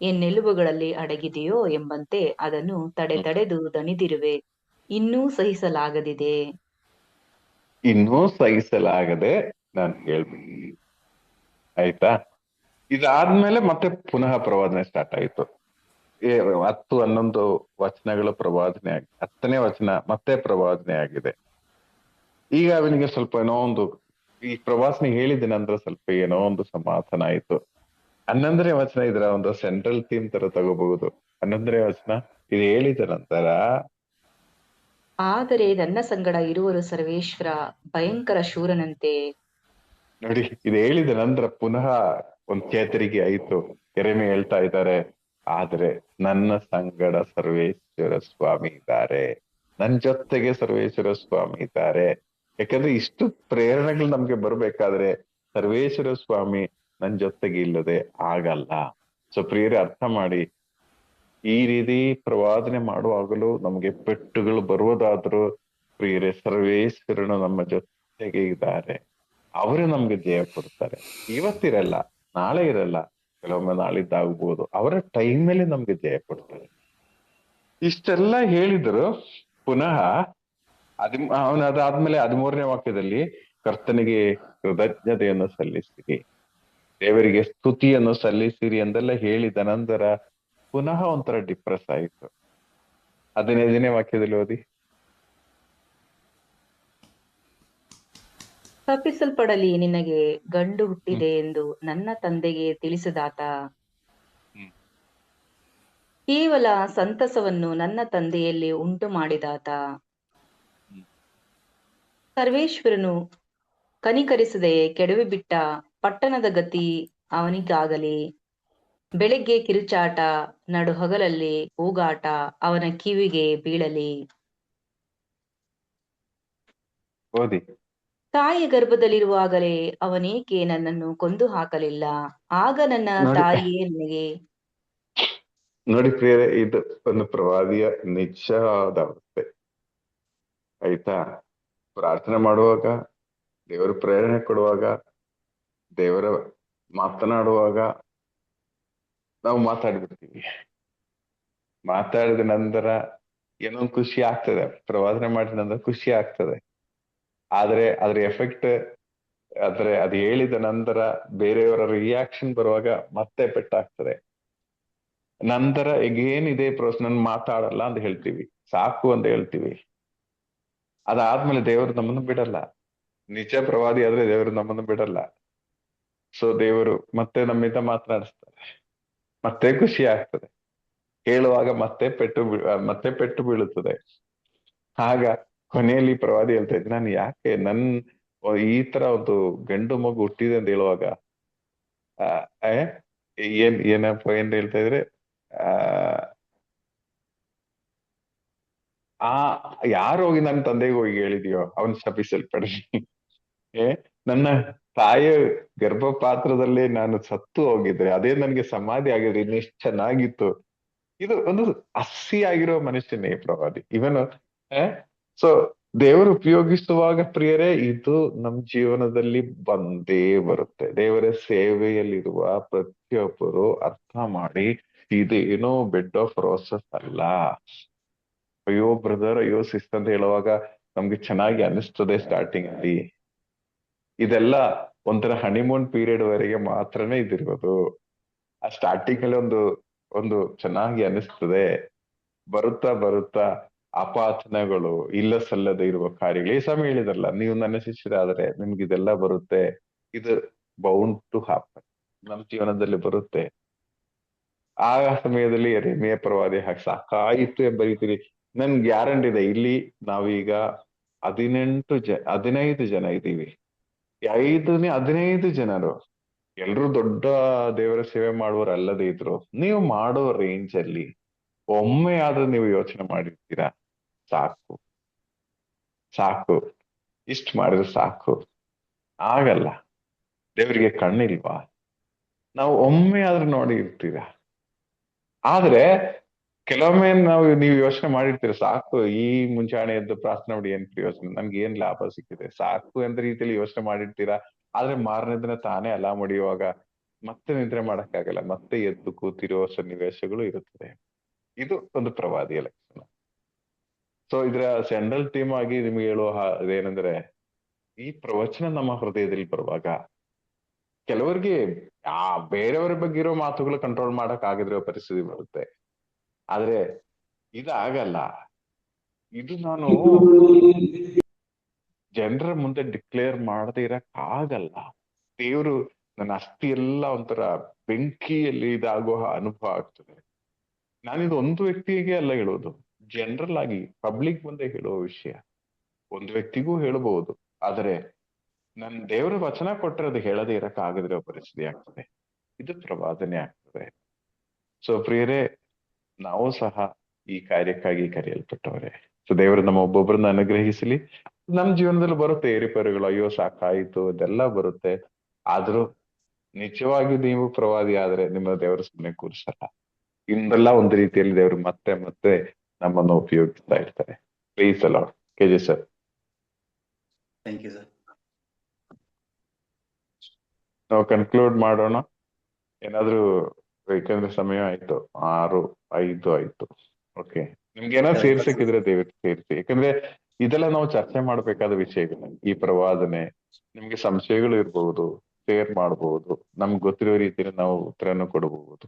ಎನ್ನೆಲುಬುಗಳಲ್ಲಿ ಅಡಗಿದೆಯೋ ಎಂಬಂತೆ ಅದನ್ನು ತಡೆದು ದಣಿದಿರುವೆ, ಇನ್ನೂ ಸಹಿಸಲಾಗದಿದೆ. ಇನ್ನೂ ಸಹಿಸಲಾಗದೆ ನಾನು ಹೇಳ್ಬಿಡಿ, ಆಯ್ತಾ. ಇದಾದ್ಮೇಲೆ ಮತ್ತೆ ಪುನಃ ಪ್ರವಾದನೆ ಸ್ಟಾರ್ಟ್ ಆಯ್ತು. 10, 11 ವಚನಗಳು ಪ್ರವಾದನೆ ಆಗಿ, 10ನೇ ವಚನ ಮತ್ತೆ ಪ್ರವಾದನೆ ಆಗಿದೆ. ಈಗ ಅವನಿಗೆ ಸ್ವಲ್ಪ ಏನೋ ಒಂದು, ಈ ಪ್ರವಾಸನೆ ಹೇಳಿದ ನಂತರ ಸ್ವಲ್ಪ ಏನೋ ಒಂದು ಸಮಾಧಾನ ಆಯ್ತು. 11ನೇ ವಚನ ಇದರ ಒಂದು ಸೆಂಟ್ರಲ್ ಥೀಮ್ ತರ ತಗೋಬಹುದು. 11ನೇ ವಚನ ಇದು ಹೇಳಿದ ನಂತರ ಆದರೆ ನನ್ನ ಸಂಗಡ ಇರುವರು ಸರ್ವೇಶ್ವರ ಭಯಂಕರ ಶೂರನಂತೆ. ನೋಡಿ, ಇದು ಹೇಳಿದ ನಂತರ ಪುನಃ ಒಂದ್ ಚೇತರಿಕೆ ಆಯ್ತು. ಎರೆಮೆ ಹೇಳ್ತಾ ಇದ್ದಾರೆ, ಆದ್ರೆ ನನ್ನ ಸಂಗಡ ಸರ್ವೇಶ್ವರ ಸ್ವಾಮಿ ಇದ್ದಾರೆ, ನನ್ ಜೊತೆಗೆ ಸರ್ವೇಶ್ವರ ಸ್ವಾಮಿ ಇದ್ದಾರೆ. ಯಾಕಂದ್ರೆ ಇಷ್ಟು ಪ್ರೇರಣೆಗಳು ನಮ್ಗೆ ಬರ್ಬೇಕಾದ್ರೆ ಸರ್ವೇಶ್ವರ ಸ್ವಾಮಿ ನನ್ ಜೊತೆಗೆ ಇಲ್ಲದೆ ಆಗಲ್ಲ. ಸೊ ಪ್ರಿಯರೇ, ಅರ್ಥ ಮಾಡಿ, ಈ ರೀತಿ ಪ್ರವಾದನೆ ಮಾಡುವಾಗಲೂ ನಮ್ಗೆ ಪೆಟ್ಟುಗಳು ಬರುವುದಾದ್ರೂ ಪ್ರಿಯರೇ, ಸರ್ವೇಶ್ವರನು ನಮ್ಮ ಜೊತೆಗೆ ಇದ್ದಾರೆ. ಅವರು ನಮ್ಗೆ ಜಯ ಕೊಡ್ತಾರೆ. ಇವತ್ತಿರಲ್ಲ, ನಾಳೆ ಇರಲ್ಲ, ಕೆಲವೊಮ್ಮೆ ನಾಳಿದ್ದಾಗ್ಬೋದು. ಅವರ ಟೈಮಲ್ಲಿ ನಮ್ಗೆ ಜಯ ಕೊಡ್ತಾರೆ. ಇಷ್ಟೆಲ್ಲ ಹೇಳಿದ್ರು ಪುನಃ ಅದಾದ್ಮೇಲೆ 13ನೇ ವಾಕ್ಯದಲ್ಲಿ ಕರ್ತನಿಗೆ ಕೃತಜ್ಞತೆಯನ್ನು ಸಲ್ಲಿಸಿರಿ, ದೇವರಿಗೆ ಸ್ತುತಿಯನ್ನು ಸಲ್ಲಿಸಿರಿ ಎಂದೆಲ್ಲ ಹೇಳಿದ ನಂತರ ಪುನಃ ಒಂಥರ ಡಿಪ್ರೆಸ್ ಆಯಿತು. 15ನೇ ವಾಕ್ಯದಲ್ಲಿ ಓದಿ. ತಪ್ಪಿಸಲ್ಪಡಲಿ, ನಿನಗೆ ಗಂಡು ಹುಟ್ಟಿದೆ ಎಂದು ನನ್ನ ತಂದೆಗೆ ತಿಳಿಸಿದಾತ. ಕೇವಲ ಸಂತಸವನ್ನು ನನ್ನ ತಂದೆಯಲ್ಲಿ ಉಂಟು ಮಾಡಿದಾತ. ಸರ್ವೇಶ್ವರನು ಕನಿಕರಿಸದೆ ಕೆಡವಿ ಬಿಟ್ಟ ಪಟ್ಟಣದ ಗತಿ ಅವನಿಗಾಗಲಿ. ಬೆಳಿಗ್ಗೆ ಕಿರುಚಾಟ, ನಡುಹಗಲಲ್ಲಿ ಕೂಗಾಟ ಅವನ ಕಿವಿಗೆ ಬೀಳಲಿ. ಓದಿ. ತಾಯಿಯ ಗರ್ಭದಲ್ಲಿರುವಾಗಲೇ ಅವನೇಕೆ ನನ್ನನ್ನು ಕೊಂದು ಹಾಕಲಿಲ್ಲ? ಆಗ ನನ್ನ ತಾಯಿಯೇ ನನಗೆ. ನೋಡಿ ಪ್ರಿಯರೇ, ಇದು ಒಂದು ಪ್ರವಾದಿಯ ನಿಜವಾದ ಅವಸ್ಥೆ. ಆಯ್ತಾ? ಪ್ರಾರ್ಥನೆ ಮಾಡುವಾಗ, ದೇವರು ಪ್ರೇರಣೆ ಕೊಡುವಾಗ, ದೇವರ ಮಾತನಾಡುವಾಗ ನಾವು ಮಾತಾಡ್ಬಿಡ್ತೀವಿ. ಮಾತಾಡಿದ ನಂತರ ಏನೋ ಖುಷಿ ಆಗ್ತದೆ, ಪ್ರವಾದನೆ ಮಾಡಿದ ನಂತರ ಖುಷಿ ಆಗ್ತದೆ. ಆದ್ರೆ ಅದ್ರ ಎಫೆಕ್ಟ್, ಅದು ಹೇಳಿದ ನಂತರ ಬೇರೆಯವರ ರಿಯಾಕ್ಷನ್ ಬರುವಾಗ ಮತ್ತೆ ಪೆಟ್ಟಾಗ್ತದೆ. ನಂತರ ಏನಿದೆ ನಾನು ಮಾತಾಡಲ್ಲ ಅಂತ ಹೇಳ್ತೀವಿ, ಸಾಕು ಅಂತ ಹೇಳ್ತೀವಿ. ಅದಾದ್ಮೇಲೆ ದೇವರು ನಮ್ಮನ್ನು ಬಿಡಲ್ಲ. ನಿಜ ಪ್ರವಾದಿ ಆದ್ರೆ ದೇವರು ನಮ್ಮನ್ನು ಬಿಡಲ್ಲ. ಸೊ ದೇವರು ಮತ್ತೆ ನಮ್ಮಿಂದ ಮಾತನಾಡಿಸ್ತಾರೆ, ಮತ್ತೆ ಖುಷಿ ಆಗ್ತದೆ. ಹೇಳುವಾಗ ಮತ್ತೆ ಪೆಟ್ಟು ಬೀಳುತ್ತದೆ. ಆಗ ಕೊನೆಯಲ್ಲಿ ಪ್ರವಾದಿ ಹೇಳ್ತಾ ಇದ್ದೆ, ನಾನು ಯಾಕೆ ಈ ತರ ಒಂದು ಗಂಡು ಮಗು ಹುಟ್ಟಿದೆ ಅಂತ ಹೇಳುವಾಗ ಏನಪ್ಪ ಏನ್ ಹೇಳ್ತಾ ಇದ್ರೆ, ಯಾರು ಹೋಗಿ ನನ್ನ ತಂದೆಗೆ ಹೋಗಿ ಹೇಳಿದ್ಯೋ ಅವನ್ ಶಪಿಸಲ್ಪಡಲಿ. ನನ್ನ ತಾಯಿಯ ಗರ್ಭಪಾತ್ರದಲ್ಲಿ ನಾನು ಸತ್ತು ಹೋಗಿದ್ರೆ, ಅದೇ ನನ್ಗೆ ಸಮಾಧಿ ಆಗಿದ್ರೆ ಇನ್ನೆಷ್ಟು ಚೆನ್ನಾಗಿತ್ತು. ಇದು ಒಂದು ಹಸಿಯಾಗಿರೋ ಮನುಷ್ಯನೇ ಪ್ರವಾದಿ. ಇವನು ಸೊ ದೇವರು ಉಪಯೋಗಿಸುವಾಗ ಪ್ರಿಯರೇ, ಇದು ನಮ್ ಜೀವನದಲ್ಲಿ ಬಂದೇ ಬರುತ್ತೆ. ದೇವರ ಸೇವೆಯಲ್ಲಿರುವ ಪ್ರತಿಯೊಬ್ಬರು ಅರ್ಥ ಮಾಡಿ, ಇದೇನೋ ಬೆಡ್ ಆಫ್ ರೋಸಸ್ ಅಲ್ಲ. ಅಯ್ಯೋ ಬ್ರದರ್, ಅಯ್ಯೋ ಸಿಸ್ಟರ್ ಅಂತ ಹೇಳುವಾಗ ನಮ್ಗೆ ಚೆನ್ನಾಗಿ ಅನಿಸ್ತದೆ ಸ್ಟಾರ್ಟಿಂಗ್ ಅಲ್ಲಿ. ಇದೆಲ್ಲ ಒಂಥರ ಹನಿಮೂನ್ ಪೀರಿಯಡ್ ವರೆಗೆ ಮಾತ್ರನೇ ಇದಿರೋದು. ಆ ಸ್ಟಾರ್ಟಿಂಗ್ ಅಲ್ಲಿ ಒಂದು ಚೆನ್ನಾಗಿ ಅನಿಸ್ತದೆ. ಬರುತ್ತಾ ಅಪಾರ್ಥನೆಗಳು, ಇಲ್ಲ ಸಲ್ಲದೆ ಇರುವ ಕಾರ್ಯಗಳು. ಈ ಸಮಯ ಹೇಳಿದ್ರಲ್ಲ, ನೀವು ನನ್ನ ಶಿಷ್ಯರಾದ್ರೆ ನಿಮ್ಗೆ ಇದೆಲ್ಲ ಬರುತ್ತೆ. ಇದು ಬೌಂಡ್ ಟು ಹ್ಯಾಪನ್, ನಮ್ಮ ಜೀವನದಲ್ಲಿ ಬರುತ್ತೆ. ಆ ಸಮಯದಲ್ಲಿ ಎರೆಮೀಯ ಪ್ರವಾದಿ ಸಾಕಾಯಿತು ಎಂಬ ರೀತಿಯಲ್ಲಿ ನನ್ ಗ್ಯಾರಂಟಿ ಇದೆ. ಇಲ್ಲಿ ನಾವೀಗ 15 ಜನ ಇದ್ದೀವಿ. 15 ಜನರು ಎಲ್ರೂ ದೊಡ್ಡ ದೇವರ ಸೇವೆ ಮಾಡುವವರು ಅಲ್ಲದೆ ಇದ್ರು, ನೀವು ಮಾಡೋ ರೇಂಜ್ ಅಲ್ಲಿ ಒಮ್ಮೆ ಆದ್ರೂ ನೀವು ಯೋಚನೆ ಮಾಡಿರ್ತೀರಾ, ಸಾಕು ಇಷ್ಟು ಮಾಡಿದ್ರೆ ಸಾಕು. ಆಗಲ್ಲ. ದೇವರಿಗೆ ಕಣ್ಣಿಲ್ವಾ? ನಾವು ಒಮ್ಮೆ ಆದ್ರೂ ನೋಡಿ ಇರ್ತೀರಾ. ಆದ್ರೆ ಕೆಲವೊಮ್ಮೆ ನೀವು ಯೋಚನೆ ಮಾಡಿರ್ತೀರ, ಸಾಕು ಈ ಮುಂಚಾಣೆ ಎದ್ದು ಪ್ರಾರ್ಥನೆ ಮಾಡಿ ಏನ್ ಪ್ರಯೋಜನ, ನನ್ಗೆ ಏನ್ ಲಾಭ ಸಿಕ್ಕಿದೆ, ಸಾಕು ಎಂದ ರೀತಿಯಲ್ಲಿ ಯೋಚನೆ ಮಾಡಿರ್ತೀರಾ. ಆದ್ರೆ ಮಾರನೇ ದಿನ ತಾನೇ ಅಲಾರ್ಮ್ ಹೊಡೆಯುವಾಗ ಮತ್ತೆ ನಿದ್ರೆ ಮಾಡಕ್ಕಾಗಲ್ಲ, ಮತ್ತೆ ಎದ್ದು ಕೂತಿರುವ ಸನ್ನಿವೇಶಗಳು ಇರುತ್ತದೆ. ಇದು ಒಂದು ಪ್ರವಾದಿಯ ಲಕ್ಷಣ. ಸೊ ಇದರ ಸೆಂಟ್ರಲ್ ಥೀಮ್ ಆಗಿ ನಿಮ್ಗೆ ಹೇಳುವ ಅದೇನೆಂದ್ರೆ, ಈ ಪ್ರವಚನ ನಮ್ಮ ಹೃದಯದಲ್ಲಿ ಬರುವಾಗ ಕೆಲವರಿಗೆ ಬೇರೆಯವರ ಬಗ್ಗೆ ಇರೋ ಮಾತುಗಳು ಕಂಟ್ರೋಲ್ ಮಾಡಕ್ ಆಗದಿರೋ ಪರಿಸ್ಥಿತಿ ಬರುತ್ತೆ. ಆದ್ರೆ ಇದಾಗಲ್ಲ. ಇದು ನಾನು ಜನರ ಮುಂದೆ ಡಿಕ್ಲೇರ್ ಮಾಡದೇ ಇರಕ್ ಆಗಲ್ಲ. ದೇವರು ನನ್ನ ಅಸ್ಥಿ ಎಲ್ಲ ಒಂಥರ ಬೆಂಕಿಯಲ್ಲಿ ಇದಾಗುವ ಅನುಭವ ಆಗ್ತದೆ. ನಾನಿದು ಒಂದು ವ್ಯಕ್ತಿಗೆ ಅಲ್ಲ ಹೇಳೋದು, ಜನರಲ್ ಆಗಿ ಪಬ್ಲಿಕ್ ಮುಂದೆ ಹೇಳುವ ವಿಷಯ. ಒಂದು ವ್ಯಕ್ತಿಗೂ ಹೇಳಬಹುದು, ಆದರೆ ನನ್ ದೇವರ ವಚನ ಕೊಟ್ಟರೆ ಅದು ಹೇಳದೆ ಇರಕ್ ಆಗದಿರೋ ಪರಿಸ್ಥಿತಿ ಆಗ್ತದೆ. ಇದು ಪ್ರವಾದನೆ ಆಗ್ತದೆ. ಸೊ ಪ್ರಿಯರೇ, ನಾವು ಸಹ ಈ ಕಾರ್ಯಕ್ಕಾಗಿ ಕರೆಯಲ್ಪಟ್ಟವರೇ. ಸೊ ದೇವರು ನಮ್ಮ ಒಬ್ಬೊಬ್ಬರನ್ನ ಅನುಗ್ರಹಿಸಲಿ. ನಮ್ ಜೀವನದಲ್ಲಿ ಬರುತ್ತೆ ಏರಿಪೇರುಗಳು, ಅಯ್ಯೋ ಸಾಕಾಯ್ತು ಅದೆಲ್ಲ ಬರುತ್ತೆ. ಆದ್ರೂ ನಿಜವಾಗಿ ನೀವು ಪ್ರವಾದಿ ಆದ್ರೆ ನಿಮ್ಮ ದೇವರು ಸುಮ್ಮನೆ ಕೂರಿಸಲ್ಲ. ಇಂದೆಲ್ಲ ಒಂದು ರೀತಿಯಲ್ಲಿ ದೇವರು ಮತ್ತೆ ಮತ್ತೆ ನಮ್ಮನ್ನು ಉಪಯೋಗಿಸ್ತಾ ಇರ್ತಾರೆ. ಪ್ಲೀಸ್ ಅಲ್ಲ KJ sir. Thank you sir. ನಾವು ಕನ್ಕ್ಲೂಡ್ ಮಾಡೋಣ ಏನಾದ್ರೂ, ಯಾಕಂದ್ರೆ ಸಮಯ ಆಯ್ತು, 6:05 ಆಯ್ತು. ಓಕೆ, ನಿಮ್ಗೆ ಏನಾದ್ರು ಸೇರ್ಸಕ್ಕಿದ್ರೆ ದಯವಿಟ್ಟು ಸೇರಿಸಿ. ಯಾಕಂದ್ರೆ ಇದೆಲ್ಲ ನಾವು ಚರ್ಚೆ ಮಾಡ್ಬೇಕಾದ ವಿಷಯಗಳು. ಈ ಪ್ರವಾದನೆ ನಿಮ್ಗೆ ಸಂಶಯಗಳು ಇರ್ಬಹುದು, ಶೇರ್ ಮಾಡಬಹುದು, ನಮ್ಗೆ ಗೊತ್ತಿರೋ ರೀತಿಯಲ್ಲಿ ನಾವು ಉತ್ತರನು ಕೊಡಬಹುದು.